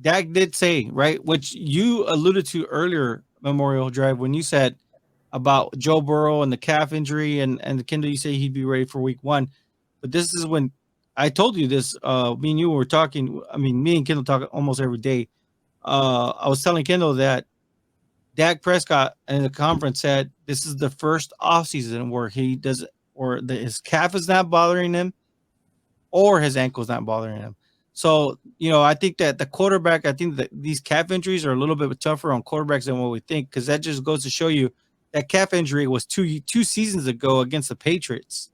C: Dak did say, right, which you alluded to earlier, Memorial Drive, when you said about Joe Burrow and the calf injury, and Kendall, you say he'd be ready for week 1. But this is when I told you this. Me and you were talking. I mean, me and Kendall talk almost every day. I was telling Kendall that Dak Prescott in the conference said this is the first offseason where his calf is not bothering him, or his ankle's not bothering him. So, I think that the quarterback, I think that these calf injuries are a little bit tougher on quarterbacks than what we think, because that just goes to show you that calf injury was two seasons ago against the Patriots.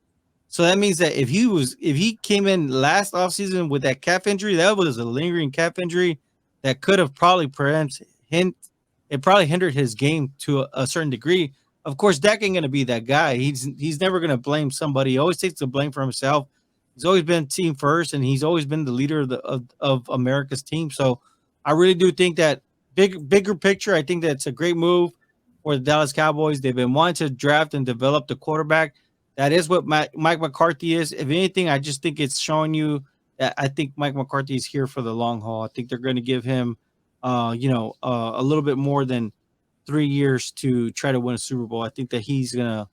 C: So that means that if he came in last offseason with that calf injury, that was a lingering calf injury that could have probably hindered his game to a certain degree. Of course, Dak ain't gonna be that guy. He's never gonna blame somebody. He always takes the blame for himself. He's always been team first, and he's always been the leader of America's team. So I really do think that bigger picture, I think that's a great move for the Dallas Cowboys. They've been wanting to draft and develop the quarterback. That is what Mike McCarthy is. If anything, I just think it's showing you that I think Mike McCarthy is here for the long haul. I think they're going to give him, a little bit more than 3 years to try to win a Super Bowl. I think that he's gonna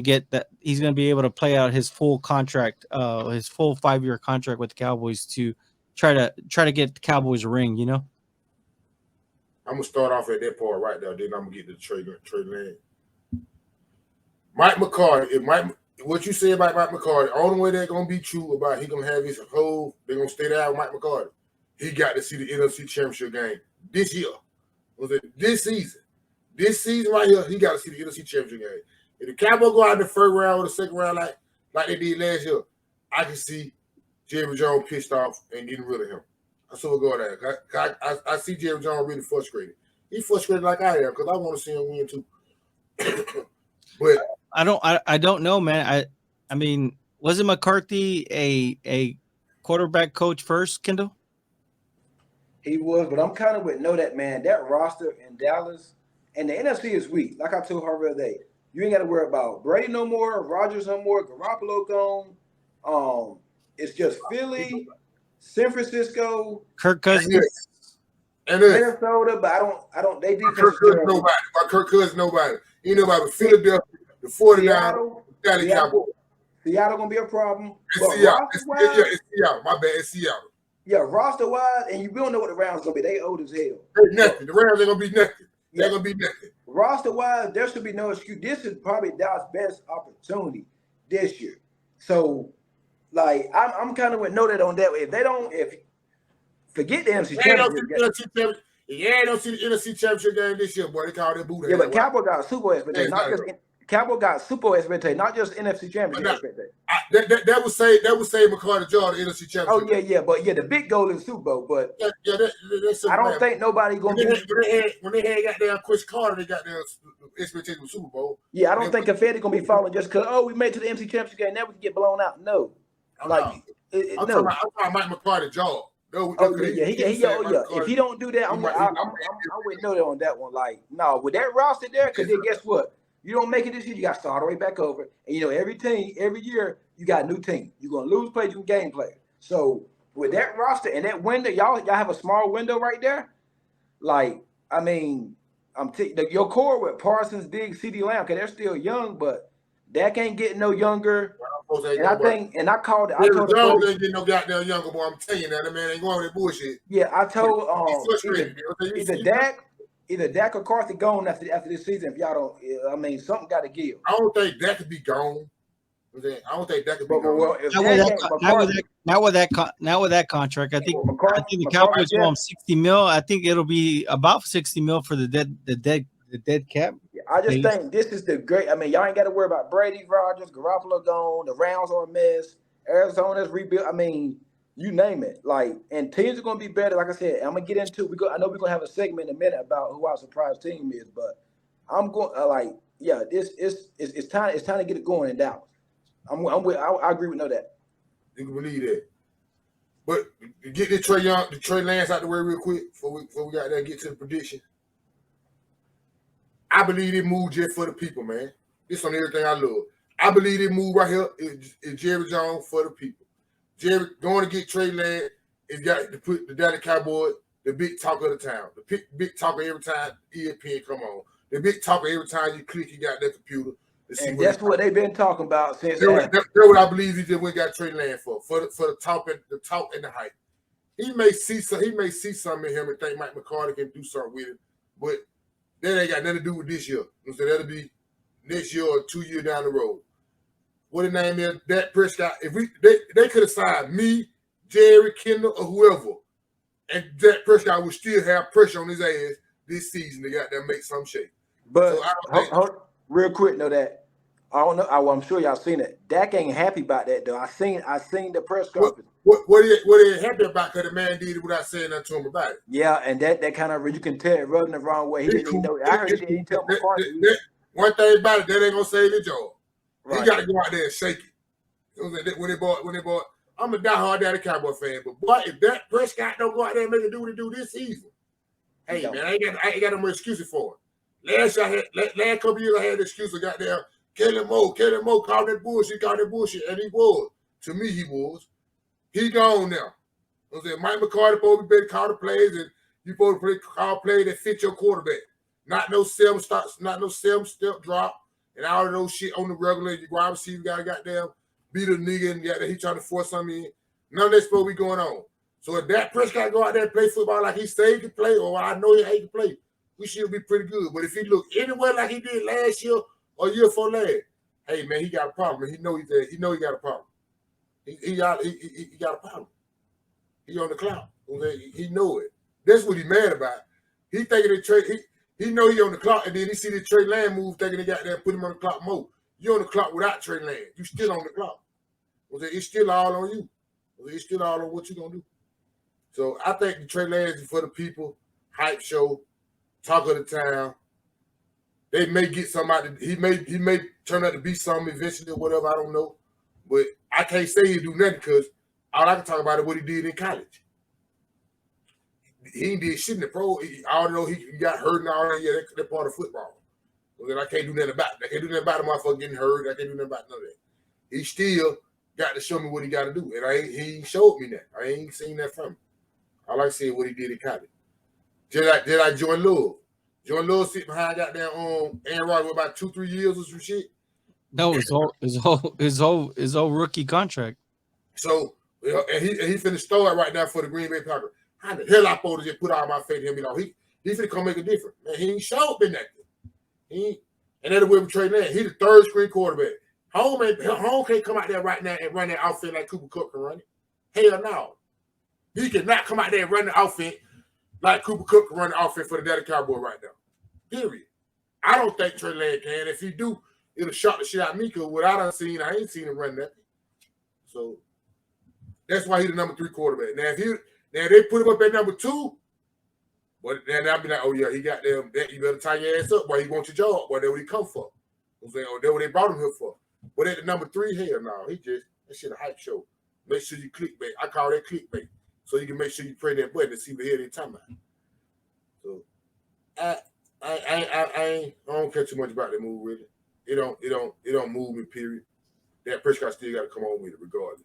C: get that. He's gonna be able to play out his full contract, his full 5-year contract with the Cowboys to try to get the Cowboys a ring.
A: I'm gonna start off at that part right there. Then I'm gonna get to Trey Lance. Mike McCarthy, what you say about Mike McCarthy, the only way that's gonna be true about he gonna have his whole, they're gonna stay there with Mike McCarthy. He got to see the NFC Championship game this year. This season right here, he got to see the NFC Championship game. If the Cowboys go out in the first round or the second round like they did last year, I can see Jerry Jones pissed off and getting rid of him. That's what we're going at. I see Jerry Jones really frustrated. He's frustrated like I am because I want to see him win too. But
C: I don't know, man. I mean, wasn't McCarthy a quarterback coach first, Kendall?
B: He was, but I'm kind of with that, man. That roster in Dallas and the NFC is weak. Like I told her the other day, you ain't got to worry about Brady no more, Rodgers no more, Garoppolo gone. It's just Philly, San Francisco,
C: Kirk Cousins,
A: and
B: Minnesota. But I don't. They defense
A: Kirk Cousins nobody. Kirk Cousins nobody. You know about Philadelphia, the 49ers,
B: Seattle gonna be a problem.
A: It's Seattle. It's Seattle. My bad. It's Seattle.
B: Yeah, roster-wise, and you don't know what the Rams gonna be. They old as hell.
A: They're nothing. The Rams ain't gonna be nothing. They're gonna be nothing. Roster-wise,
B: there should be no excuse. This is probably Dallas' best opportunity this year. So, I'm kind of with that on that. If forget the NFC Championship.
A: Yeah, don't see the NFC Championship game this year, boy. They call that booty.
B: Yeah, but Cowboys got Super Bowl expectation, not just NFC Championship expectation.
A: That would say McCarthy job the NFC Championship.
B: Oh yeah, but the big goal is Super Bowl. But
A: that's
B: I don't think nobody gonna
A: when they had got their Chris Carter, they got their expectation of Super Bowl.
B: Yeah, I don't think confetti gonna be falling just because we made it to the NFC Championship game. Now we can get blown out. No,
A: I'm talking about Mike McCarthy job.
B: If he don't do that, I'm with on that one. With that roster there, because then guess what? You don't make it this year, you got to start all the way back over. And every team, every year, you got a new team. You're gonna lose players, you can gain players. So with that roster and that window, y'all have a small window right there. Your core with Parsons, Diggs, CD Lamb, because they're still young, but that can't get no younger. And I told
A: Jones ain't getting no goddamn younger, boy. I'm telling you that. That man ain't going with that bullshit.
B: Yeah, I told either Dak or Carthy gone after this season. If y'all don't, something got to give.
A: I don't think Dak could be gone. I don't think Dak could be gone.
C: Not with that contract. I think the Cowboys owe him $60 million. I think it'll be about $60 million for the dead cap.
B: Yeah, I just think this is the great. Y'all ain't got to worry about Brady, Rodgers, Garoppolo gone. The Rams are a mess. Arizona's rebuilt. You name it. And teams are gonna be better. Like I said, I'm gonna get into it. I know we're gonna have a segment in a minute about who our surprise team is, but I'm going it's time to get it going in Dallas. I agree with that.
A: You can believe that. But to get the Trey Lance out the way real quick before we got there, get to the prediction. I believe they move just for the people, man. This on everything I love. I believe they move right here is Jerry Jones for the people. Jerry going to get Trey Lance is got to put the Dallas Cowboys, the big talk of the town. The big talker every time ESPN come on. The big talker every time you click, you got that computer.
B: And that's what they've been talking about since.
A: That's what I believe he just went got Trey Lance for the talk and the hype. He may see something in him and think Mike McCarthy can do something with it, but that ain't got nothing to do with this year. So that'll be next year or 2 years down the road. what the name is, Dak Prescott. If they could have signed me, Jerry, Kendall, or whoever, and Dak Prescott would still have pressure on his ass this season to got there make some shape.
B: But
A: so I don't think,
B: real quick, know that I don't know. I'm sure y'all seen it. Dak ain't happy about that though. I seen the press conference.
A: What are happy about? Because the man did it without saying nothing to him about it.
B: Yeah, and that kind of you can tell it rubbing the wrong way. He didn't even know. I heard he didn't tell McCarthy.
A: One thing about it, that ain't gonna save his job.
B: Right.
A: He got to go out there and shake it. When they bought, I'm a diehard Daddy Cowboy fan, but boy, if Dak Prescott don't go out there and make it do what he do this season, hey man, I ain't got no more excuses for it. Last couple years I had the excuse of goddamn Kellen Moore called that bullshit, and he was. To me, he was. He gone now. I said Mike McCarthy supposed to be call the plays, and you supposed to call plays that fit your quarterback. Not no 7-step drop, and all of those shit on the regular. You wide receiver got to goddamn beat a nigga and he trying to force something in. None of that's supposed to be going on. So if Dak Prescott go out there and play football like he said he can play, or I know he hate to play, we should be pretty good. But if he look anywhere like he did last year or year before last, hey man, he got a problem. He know he got a problem. He got a problem. He on the clock. He know it. That's what he mad about. He thinking the trade. He know he on the clock, and then he see the Trey Lance move, thinking they got there and put him on the clock more. You on the clock without Trey Lance. You still on the clock. It's still all on you. It's still all on what you gonna do. So I think the Trey Lance is for the people, hype show, talk of the town. They may get somebody. He may turn out to be something eventually or whatever. I don't know, but I can't say he do nothing because all I can talk about is what he did in college. He did shit in the pro. I don't know he got hurt and all that. Yeah, that's part of football. Well, then I can't do nothing about it. I can't do nothing about the motherfucker getting hurt. I can't do nothing about none of that. He still got to show me what he got to do, and he showed me that. I ain't seen that from him. I like seeing what he did in college. Did I join Love? Jordan Love sitting behind goddamn Aaron Rodgers for about 2-3 years or some shit.
C: No, his whole rookie contract.
A: So and he finna start right now for the Green Bay Packers. How the hell I supposed to just put all my faith in him? You know, he finna come make a difference. Man, he ain't showed been that good. And that's the way we trade that. He the third screen quarterback. Home can't come out there right now and run that outfit like Cooper Kupp can run it. Hell no. He cannot come out there and run the outfit like Cooper Kupp can run the outfit for the Dallas Cowboys right now. Period. I don't think Trey Lance can. If he do, it'll shock the shit out of me because what I ain't seen him run that. So that's why he's the number 3 quarterback. Now if they put him up at number 2, but then I'll be like, oh yeah, he got them. You better tie your ass up while he wants your job. Well, that's what he come for. I'm saying, that's what they brought him here for. But at the number 3, hell no, that shit a hype show. Make sure you clickbait. I call that clickbait. So you can make sure you press that button and see what the hell they talking about. So I don't care too much about that move really. It don't move me, period. That Prescott still got to come on with it regardless.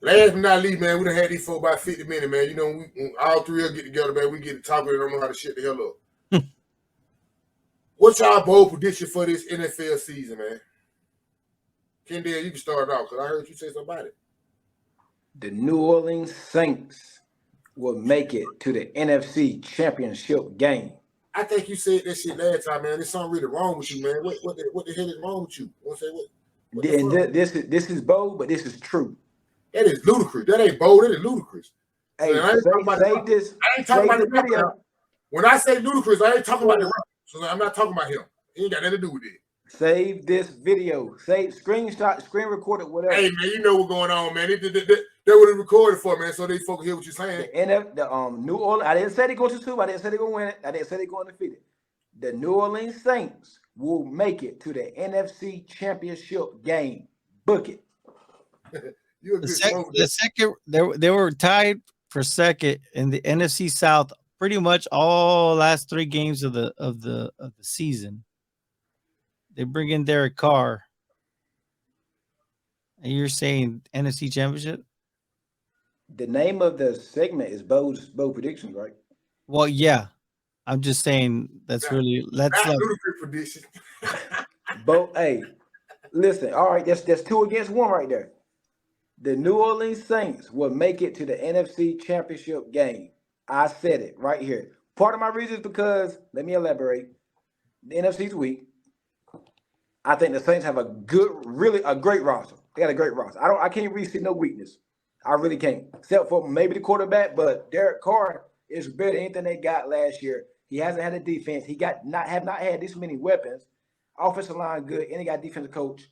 A: Last but not least, man, we done had these folks about 50 minutes, man. You know, we all 3 will get together, man. We get to talking and don't know how to shut the hell up. What's y'all bold prediction for this NFL season, man? Kendall, you can start off because I heard you say something about it.
B: The New Orleans Saints will make it to the NFC Championship game.
A: I think you said that shit last time, man. There's something really wrong with you, man. What the hell is wrong with you?
B: This is bold, but this is true.
A: That is ludicrous. That ain't bold. That is ludicrous.
B: Hey, I ain't talking about
A: the When I say ludicrous, I ain't talking about the rap. So I'm not talking about him. He ain't got nothing to do with it.
B: Save this video. Save screenshot, screen record it, whatever.
A: Hey man, you know what's going on, man. They what it recorded for, man. So they folks hear what you're saying.
B: The New Orleans. I didn't say they go to 2. I didn't say they gonna win it. I didn't say they going to defeat it. The New Orleans Saints will make it to the NFC Championship game. Book it.
C: The second they were tied for second in the NFC South pretty much all last 3 games of the season. They bring in Derek Carr. And you're saying NFC Championship?
B: The name of the segment is bold predictions, right?
C: Well, yeah. I'm just saying that's ludicrous
A: prediction.
B: Hey, listen. All right, that's 2 against 1 right there. The New Orleans Saints will make it to the NFC Championship game. I said it right here. Part of my reason is because, let me elaborate, the NFC's weak. I think the Saints have a great roster. They got a great roster. I can't really see no weakness. I really can't, except for maybe the quarterback. But Derek Carr is better than anything they got last year. He hasn't had a defense. He have not had this many weapons. Offensive line good, and he got defensive coach.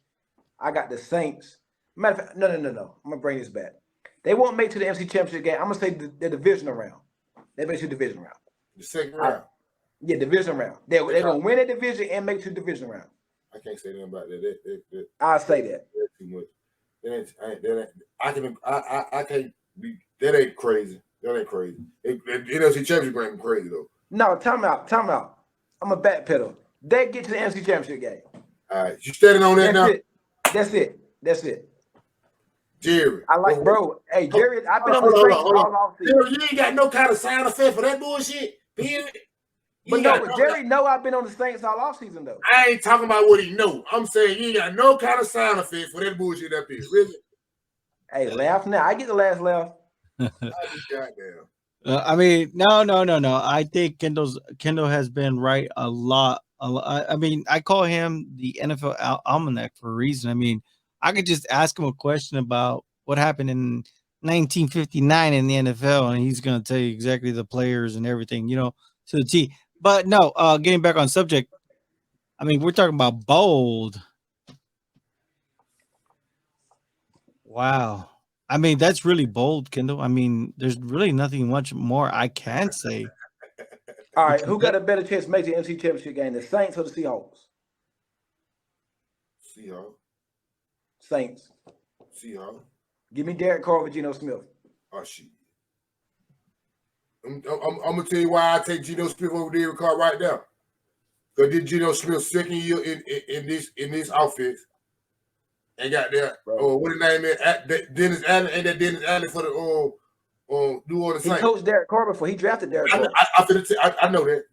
B: I got the Saints. Matter of fact, no. I'm gonna bring this back. They won't make to the NFC Championship game. I'm gonna say the divisional round. They make to the division round.
A: The second round.
B: Yeah, division round. They're gonna win a division and make to the division round.
A: I can't say nothing about that.
B: I'll say that.
A: That's too much. I can't be. That ain't crazy. That ain't crazy. NFC Championship game crazy though.
B: No, time out. I'm a backpedal. They get to the NFC Championship game.
A: All right, you standing on that now?
B: That's it.
A: Jerry.
B: I like, bro. Hey, Jerry, I've been on the Saints all off season.
A: Jerry, you ain't got no kind of sound effect for that bullshit.
B: But Jerry know I've been on the Saints all off season though.
A: I ain't talking about what he know. I'm saying you ain't got no kind of sound effect for that bullshit up here. Really?
B: Hey, laugh now. I get the last laugh.
A: Goddamn.
C: I mean, no. I think Kendall has been right a lot. I mean, I call him the NFL almanac for a reason. I mean, I could just ask him a question about what happened in 1959 in the NFL, and he's going to tell you exactly the players and everything, to the T. But no, getting back on subject, I mean, we're talking about bold. Wow. I mean, that's really bold, Kendall. I mean, there's really nothing much more I can say.
B: All right, who got a better chance to make the NFC Championship game, the Saints or the Seahawks? Saints.
A: Seahawks.
B: Give me Derek Carr over Geno Smith.
A: Oh, shit. I'm going to tell you why I take Geno Smith over Derek Carr right now. Because did Geno Smith's second year in this offense and got there, what his name is, Dennis Allen, and that Dennis Allen for the New Orleans Saints.
B: He coached Derek Carr before he drafted Derek Carr.
A: I know that.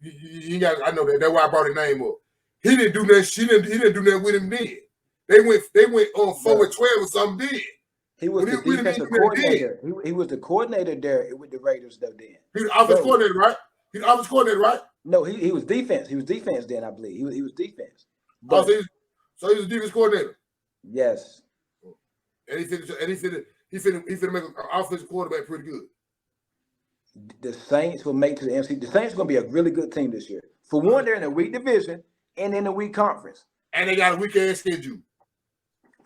A: I know that. That's why I brought his name up. He didn't do that. He didn't do that with him then. They went on 4-12 or something then.
B: He was the defensive coordinator. He was the coordinator there with the Raiders though then.
A: He was offensive coordinator, right? He was offensive coordinator, right?
B: No, he was defense. He was defense then, I believe. He was defense.
A: So he was a defense coordinator.
B: Yes.
A: And he finna make an offensive quarterback pretty good.
B: The Saints will make to the NFC. The Saints are going to be a really good team this year. For one, they're in a weak division and in a weak conference.
A: And they got a weak-ass schedule.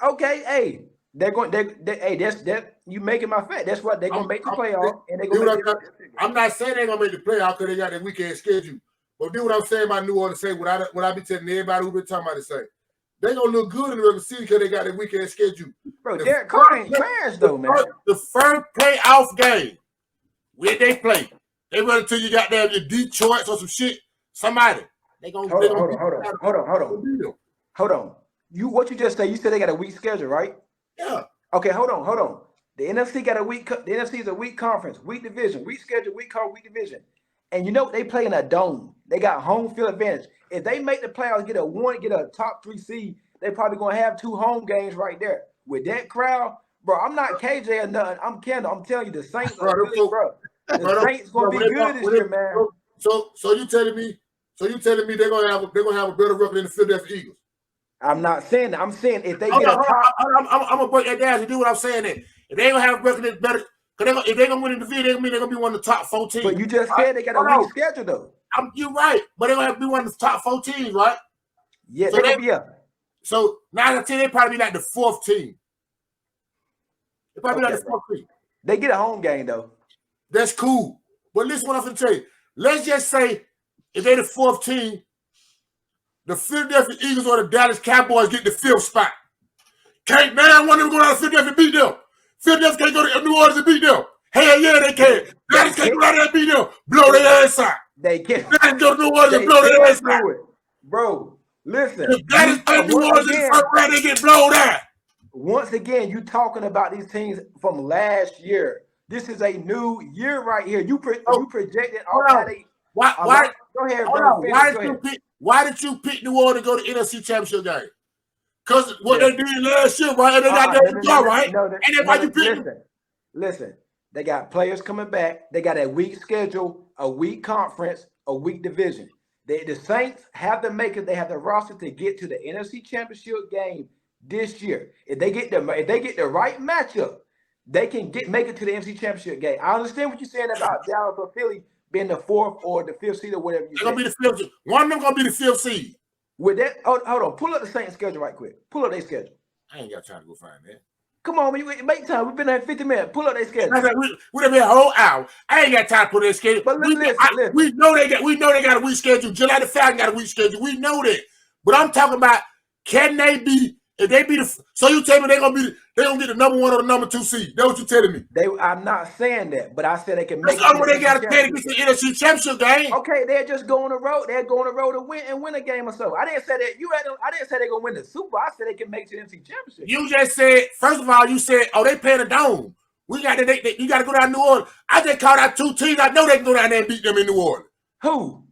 B: Okay, hey, they're going. Hey, that's you making my fact. That's what they're going to make the playoff. And they're going to.
A: I'm not saying they're going to make the playoff because they got that weak-ass schedule. But do what I'm saying about New Orleans Saints. What I be telling everybody who been talking about the Saints. They gonna look good in the regular season because they got a weekend schedule.
B: Bro, Derek Carr ain't trash though, man.
A: The first playoff game where they play, they run until you got there in Detroit or some shit. Somebody they gonna hold
B: on. What you just say? You said they got a weak schedule, right?
A: Yeah.
B: Okay, hold on. The NFC got a weak. The NFC is a weak conference, weak division, weak schedule, weak car, weak division. And they play in a dome. They got home field advantage. If they make the playoffs, get a top 3 seed, they probably gonna have 2 home games right there. With that crowd, bro, I'm not KJ or nothing. I'm Kendall. I'm telling you, the Saints are good, bro. The Saints gonna be good this year, man.
A: So you telling me they're gonna have a better record than the Philadelphia Eagles?
B: I'm not saying that. I'm saying if they get a top,
A: I'm gonna break that down to do what I'm saying. Then if they gonna have a record that's better. If they're gonna win the division, they're gonna be one of the top 4 teams.
B: But you just said they got a weak schedule, though.
A: You're right, but they're gonna have to be one of the top 4 teams, right?
B: Yeah, so they're gonna be up.
A: So 9 out of 10, they probably be like the 4th team. They probably be like the 4th team.
B: They get a home game though.
A: That's cool. But listen, what I'm gonna tell you. Let's just say if they're the 4th team, the Philadelphia Eagles or the Dallas Cowboys get the 5th spot. Can't man one of them go down to Philadelphia beat them. Philadelphia can't go to New Orleans and beat them. Hell yeah, they can. Dallas can't go out there and beat them. Blow their ass out.
B: They can't.
A: They can go to New Orleans and blow their ass out.
B: Bro, listen.
A: If Dallas can't New Orleans in the first round, they get blown out.
B: Once again, you talking about these teams from last year. This is a new year right here. You projected already.
A: Why?
B: Go ahead, bro.
A: Why did you pick New Orleans to go to NFC Championship game? Because what they did last year, right? And they got that right? And that's why you picked them.
B: Listen. They got players coming back. They got a weak schedule, a weak conference, a weak division. The Saints have to make it. They have the roster to get to the NFC Championship game this year. If they get the right matchup, they can make it to the NFC Championship game. I understand what you're saying about Dallas or Philly being the 4th or the 5th seed or whatever you say.
A: They're gonna be the 5th seed. One of them gonna be the 5th seed.
B: With that, hold on. Pull up the Saints schedule right quick. Pull up their schedule.
A: I ain't got time to go find that.
B: Come on, man. Make time. We've been there 50 minutes. Pull up their schedule.
A: We done been a whole hour. I ain't got time to put their schedule.
B: But listen.
A: We know they got a weak schedule. July the Falcons got a weak schedule. We know that. But I'm talking about, can they be? If they be the, so you tell me they gonna get the number 1 or the number 2 seed? That's what you telling me?
B: I'm not saying that, but I said they can make.
A: That's what they got to pay to get to the NFC Championship game.
B: Okay, they're just going the road. They're going the road to win a game or so. I didn't say that I didn't say they're gonna win the Super Bowl. I said they can make it to the NFC Championship.
A: You just said, first of all, you said, oh, they paying a dome. You got to go down to New Orleans. I just called out 2 teams. I know they can go down there and beat them in New Orleans.
B: Who?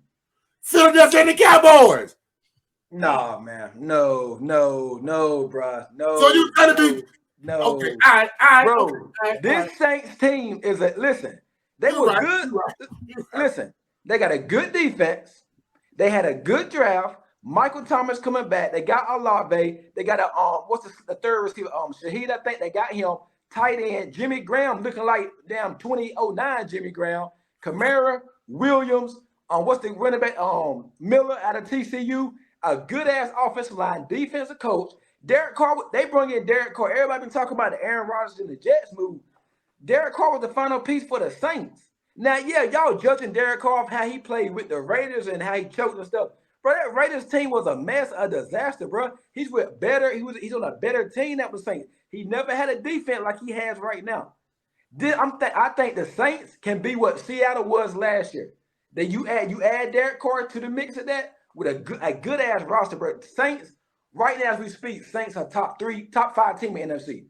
A: Philadelphia and the Cowboys.
B: No, man. No, bro. No.
A: So you gotta be
B: no.
A: Okay, all right,
B: bro.
A: Okay, all right,
B: this Saints team is listen. They were good. Listen, they got a good defense. They had a good draft. Michael Thomas coming back. They got Olave. They got what's the third receiver? Shaheed, I think they got him. Tight end Jimmy Graham looking like damn 2009 Jimmy Graham. Kamara, Williams. What's the running back? Miller out of TCU. A good ass offensive line, defensive coach. Derek Carr, they bring in Derek Carr. Everybody been talking about the Aaron Rodgers and the Jets move. Derek Carr was the final piece for the Saints. Now, yeah, y'all judging Derek Carr how he played with the Raiders and how he choked and stuff. Bro, that Raiders team was a mess, a disaster, bro. He's on a better team that was Saints. He never had a defense like he has right now. I think the Saints can be what Seattle was last year. Then you add Derek Carr to the mix of that with a good ass roster, bro. Saints right now as we speak, Saints are top 5 team in NFC.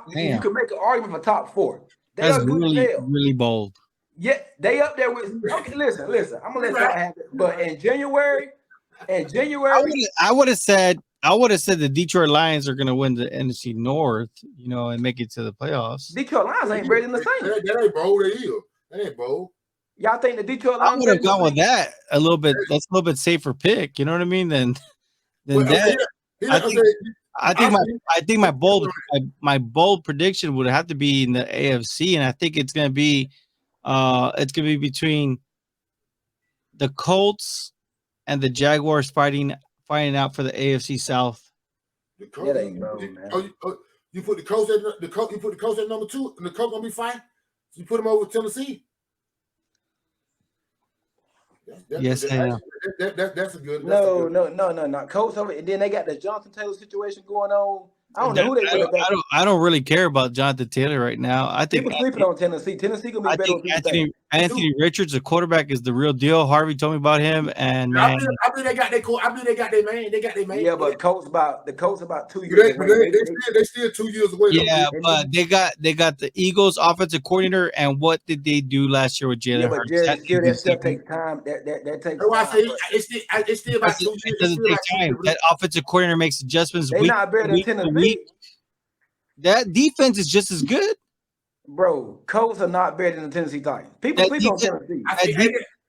B: You can make an argument for top 4.
C: That's really bold.
B: Yeah, they up there with. Okay, listen. I'm gonna let y'all have it. But in January,
C: I would have said the Detroit Lions are gonna win the NFC North, and make it to the playoffs.
B: Detroit Lions ain't better than the Saints.
A: That ain't bold. That ain't bold.
B: Y'all think the Detroit Lions?
C: I would have gone with that a little bit. That's a little bit safer pick. You know what I mean? Than that. I think my bold prediction would have to be in the AFC, and I think it's gonna be between the Colts and the Jaguars fighting out for the AFC South.
A: The Colts, that ain't bold, man. You put the Colts at number 2, and the Colts gonna be fine. So you put them over Tennessee.
C: Yes, I am.
A: That's a good.
B: No. Colts over, and then they got the Jonathan Taylor situation going on. I don't know who they would have.
C: I don't really care about Jonathan Taylor right now. I think
B: people sleeping on Tennessee. Tennessee gonna be better.
C: Anthony Richards, the quarterback, is the real deal. Harvey told me about him, and man,
A: I mean they got their man. They got their man.
B: Yeah, but the Colts about 2 years.
A: They still 2 years away.
C: Yeah, but they got the Eagles offensive coordinator, and what did they do last year with Jalen?
B: Yeah, but that stuff takes time. That takes.
A: That's why I say it's still about 2 years.
C: It doesn't take time. That offensive coordinator makes adjustments.
B: They're not better than Tennessee.
C: That defense is just as good.
B: Bro, Colts are not better than the Tennessee Titans. People sleep on Tennessee.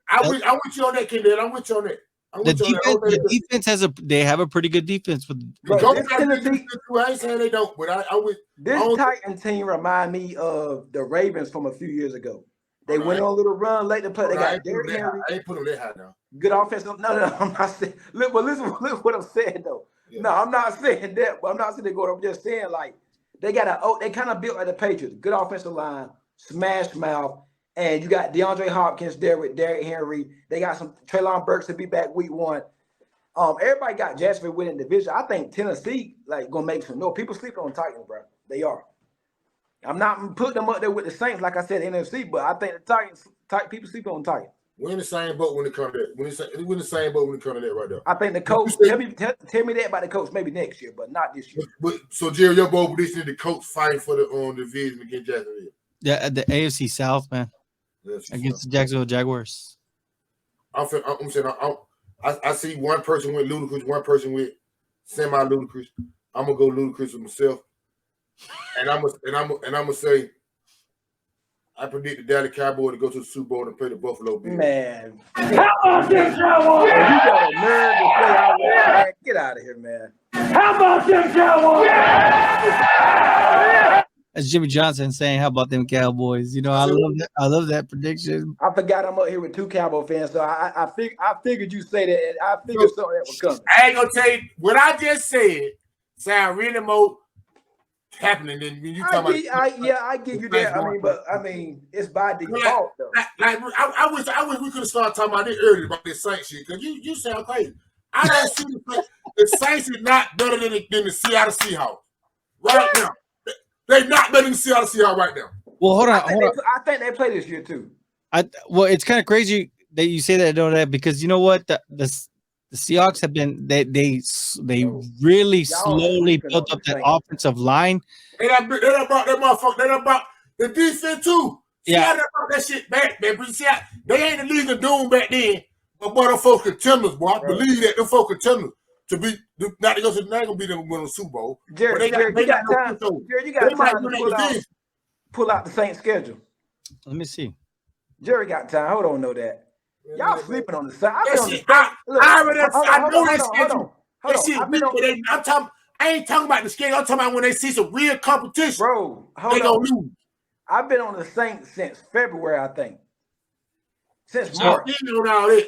A: I'm with you on that, Kendall. I'm with you on that.
C: The defense have a pretty good defense.
B: Tennessee,
A: I ain't saying they don't, but
B: this Titan team remind me of the Ravens from a few years ago. They went on a little run late to play. They got Derrick Henry.
A: I ain't put them that high now.
B: Good offensive. No, I'm not saying. Look what I'm saying though. Yeah. No, I'm not saying that. But I'm not saying they go. I'm just saying like. They kind of built like the Patriots. Good offensive line, smash mouth, and you got DeAndre Hopkins there with Derrick Henry. They got some Treylon Burks to be back week 1. Everybody got Jacksonville winning the division. I think Tennessee gonna make some. No, people sleeping on Titans, bro. They are. I'm not putting them up there with the Saints, like I said, NFC, but I think the Titans. People sleeping on Titans.
A: We're in the same boat when it comes to that. We're in the same boat when it comes to that right there.
B: I think the coach. Tell me that about the coach maybe next year, but not this year.
A: But so Jerry, your bold prediction is the coach fighting for the division against Jacksonville.
C: Yeah, the AFC South, man, against the Jacksonville Jaguars.
A: I'm saying I see one person with Ludacris, one person with semi-Ludacris. I'm gonna go Ludacris with myself, and I'm gonna say I predicted Dallas Cowboys to go to the Super Bowl and play the Buffalo Bills.
B: Man. How about them Cowboys? You got a nerve to play out there, man. Get out of here, man.
D: How about them Cowboys?
C: That's Jimmy Johnson saying, "How about them Cowboys?" You know, I love that. I love that prediction.
B: I forgot I'm up here with 2 Cowboy fans, so I figured you say that. And I figured something that was coming.
A: I ain't gonna tell you what I just said. Sound really more happening than when you talking about.
B: I give you that. I mean, it's by default though.
A: I wish we could have started talking about this earlier about this Saints shit because you sound crazy. I don't see the Saints is not better than the Seattle Seahawks right now. They're not better than the Seattle Seahawks right now.
C: Well, hold on.
B: I think they play this year too.
C: Well, it's kind of crazy that you say that, because you know what, the Seahawks have been they really slowly built up that offensive line.
A: They done brought that motherfucker. They done brought the defense too.
C: Yeah,
A: they brought that shit back, man. But see, they ain't the League of Doom back then. But boy, them folks contenders, boy. I believe that them folks contenders to be not to go to the ain't gonna be them win the Super Bowl.
B: Jerry, you got time to pull out the Saints schedule.
C: Let me see.
B: Jerry got time. Hold on, know that. Y'all sleeping on the side.
A: I know that schedule. I ain't talking about the schedule. I'm talking about when they see some real competition.
B: Bro,
A: they gonna lose.
B: I've been on the Saints since February, I think. Since
A: March.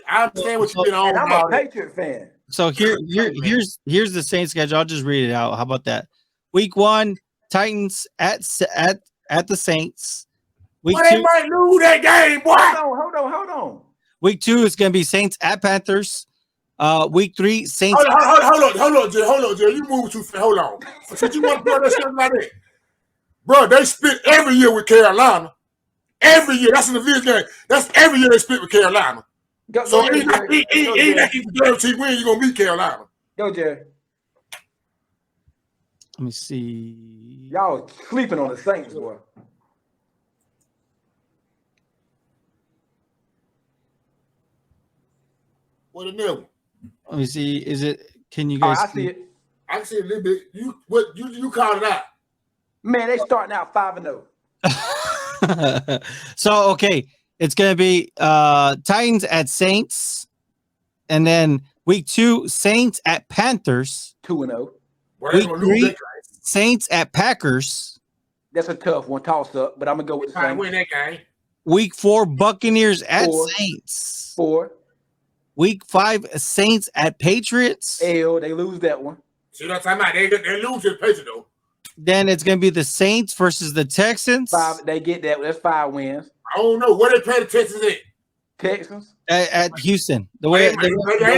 A: I understand what you've been on.
B: And I'm a Patriot fan.
C: So here's the Saints schedule. I'll just read it out. How about that? Week 1, Titans at the Saints. Week 2,
A: they might lose that game, boy.
B: Hold on.
C: Week 2 is going to be Saints at Panthers. Week 3, Saints.
A: Hold on, Jerry. You move too fast. Hold on. Since you want to put that shit like that, bro, they split every year with Carolina. Every year. That's in the division game. That's every year they split with Carolina. So ain't like you guarantee win, you're going to beat Carolina.
B: Go, Jerry.
C: Let me see.
B: Y'all sleeping on the Saints, boy.
A: What a nigga.
C: Let me see. Is it? Can you guys?
B: I see it.
A: I can see a little bit. You called it out.
B: Man, they starting out 5-0.
C: So okay, it's gonna be Titans at Saints, and then week 2, Saints at Panthers.
B: 2-0.
C: Week 3, Saints at Packers.
B: That's a tough one, toss up, but I'm gonna go with the Saints.
A: Win that game.
C: Week 4, Buccaneers at Saints.
B: 4.
C: Week 5, Saints at Patriots.
B: They lose that one.
A: See what I'm talking about? They lose to the Patriots though.
C: Then it's going to be the Saints versus the Texans.
B: 5, they get that. That's 5 wins.
A: I don't know. Where they play the Texans at?
B: Texans?
C: At Houston. The way
A: they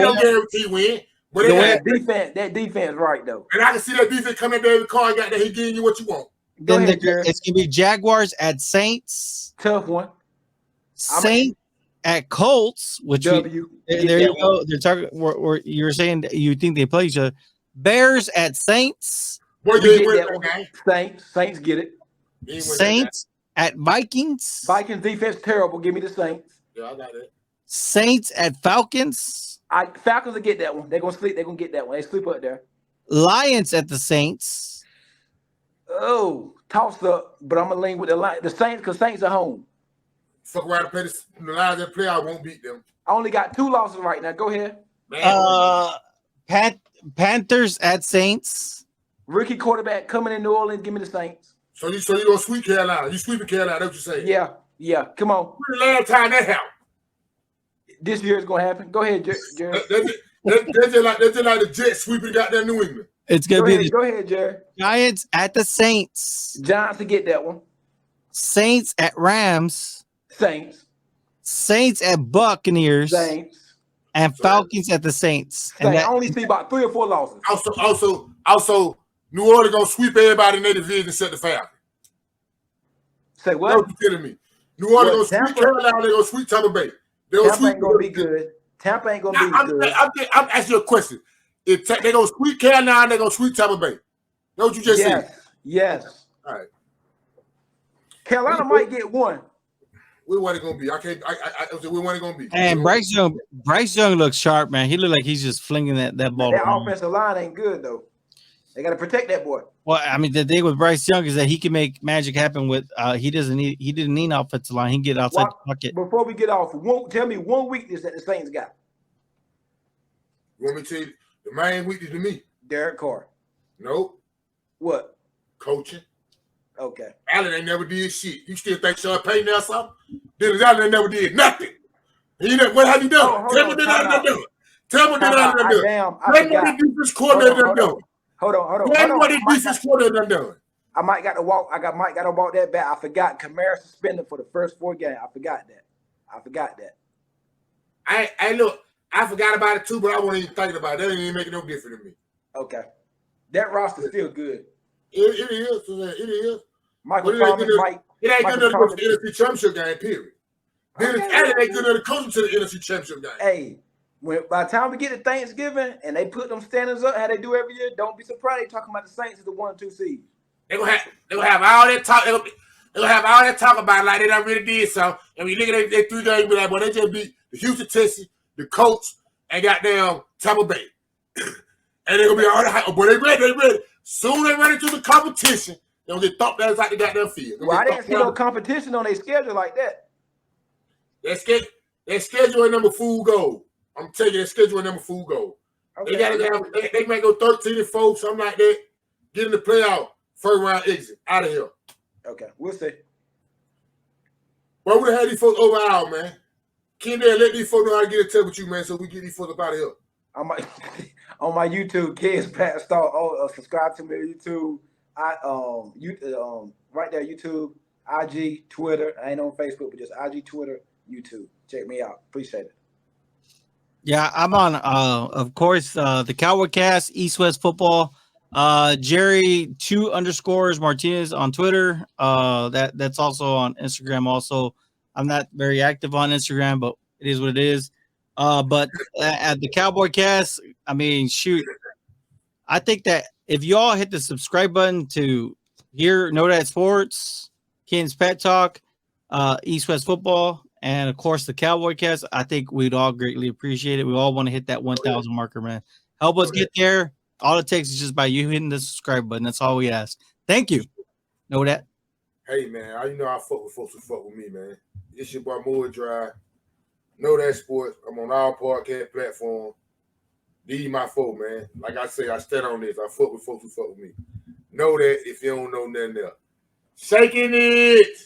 A: don't guarantee win. But
B: that defense right, though.
A: And I can see that defense coming there. David Carr got that. He giving you what you want.
C: Then it's going to be Jaguars at Saints.
B: Tough one.
C: Saints at Colts, which there you go. They're talking. You're saying that you think they play each other. Bears at Saints.
B: Saints get it.
C: Saints at Vikings.
B: Vikings defense terrible. Give me the Saints.
A: Yeah, I got it.
B: Saints
C: at Falcons.
B: Falcons will get that one. They're gonna sleep. They're gonna get that one. They sleep up there.
C: Lions at the Saints.
B: Oh, toss up. But I'm gonna lean with the Saints because Saints are home.
A: Fuck around and play the Lions that play. I won't beat them.
B: I only got 2 losses right now. Go ahead.
C: Panthers at Saints.
B: Rookie quarterback coming in New Orleans. Give me the Saints.
A: So you gonna sweep Carolina? You sweeping Carolina? That's what you say?
B: Yeah. Come on.
A: When the last time that happened?
B: This year is gonna happen. Go ahead, Jerry.
A: That's just like the Jets sweeping goddamn New England.
C: It's gonna be
B: go ahead, Jerry.
C: Giants at the Saints.
B: Giants to get that one.
C: Saints at Rams.
B: Saints
C: at Buccaneers.
B: Saints.
C: And Falcons at the Saints.
B: And I only see about 3 or 4 losses.
A: Also, New Orleans gonna sweep everybody in their division except the Falcons.
B: Say what?
A: What you kidding me? New Orleans gonna sweep Carolina. They gonna sweep Tampa Bay.
B: Tampa ain't gonna be good. I'm
A: asking you a question. If they gonna sweep Carolina, they gonna sweep Tampa Bay. Know what you just said?
B: Yes.
A: All right.
B: Carolina might get 1.
A: We want it gonna be. We want it gonna be.
C: And Bryce Young looks sharp, man. He looked like he's just flinging that ball.
B: That offensive line ain't good though. They got to protect that boy.
C: Well, I mean, the thing with Bryce Young is that he can make magic happen with. He didn't need offensive line. He can get outside the pocket.
B: Before we get off, tell me one weakness that the Saints got.
A: You want me to tell you the main weakness to me?
B: Derek Carr.
A: Nope.
B: What?
A: Coaching.
B: Okay.
A: Allen ain't never did shit. You still think Sean Payton there something? Dennis Allen ain't never did nothing. What have you done? Tell me what Allen done. Tell me what Allen done. Tell me what the defense coordinator done.
B: Hold on.
A: Tell me what the defense coordinator done.
B: I might got to walk that back. I forgot Kamara suspended for the first 4 games. I forgot that.
A: Look, I forgot about it too, but I wasn't even thinking about it. That ain't even making no difference to me.
B: Okay. That roster's still good.
A: It is.
B: Michael Thomas,
A: it ain't good enough to the NFC Championship game, period. Dennis Allen ain't good enough to coach to the NFC Championship game.
B: Hey, by the time we get to Thanksgiving and they put them standards up, how they do every year, don't be surprised they talking about the Saints as the 1 and 2 seed.
A: They gonna have all that talk. They gonna have all that talk about it like they done really did so. And when you look at that 3 games, be like, well, they just beat the Houston Texans, the Colts, and goddamn Tampa Bay. And they're gonna be all right. But they ready. Soon they run into the competition, they're gonna get thumped out like the goddamn field.
B: Well, I didn't see no competition on their schedule like that.
A: Their schedule ain't number fool goal. I'm telling you, their schedule ain't number fool goal. Okay. They might go 13-4, something like that. Get in the playoff, first round exit, out of here.
B: Okay, we'll see.
A: Why would have had these folks over out, man? Can't they let these folks know how to get in touch with you, man, so we get these folks up out of here?
B: I might on my YouTube, kids, Pat Star. Subscribe to me on YouTube. Right there, YouTube, IG, Twitter. I ain't on Facebook, but just IG, Twitter, YouTube. Check me out. Appreciate it.
C: Yeah, I'm on. Of course, the Cowboy Cast, East West Football. Jerry 2_ Martinez on Twitter. That's also on Instagram. Also, I'm not very active on Instagram, but it is what it is. But at the Cowboy Cast, I mean, shoot, I think that if you all hit the subscribe button to hear Know That Sports, Ken's Pet Talk, East West Football, and of course the Cowboy Cast, I think we'd all greatly appreciate it. We all want to hit that 1,000 marker, man. Help us get there. All it takes is just by you hitting the subscribe button. That's all we ask. Thank you. Know that.
A: Hey, man, you know I fuck with folks who fuck with me, man. It's your boy Moore Drive. Know That Sports. I'm on all podcast platforms. These my folk, man. Like I say, I stand on this. I fuck with folks who fuck with me. Know that if you don't know nothing else. Shaking it.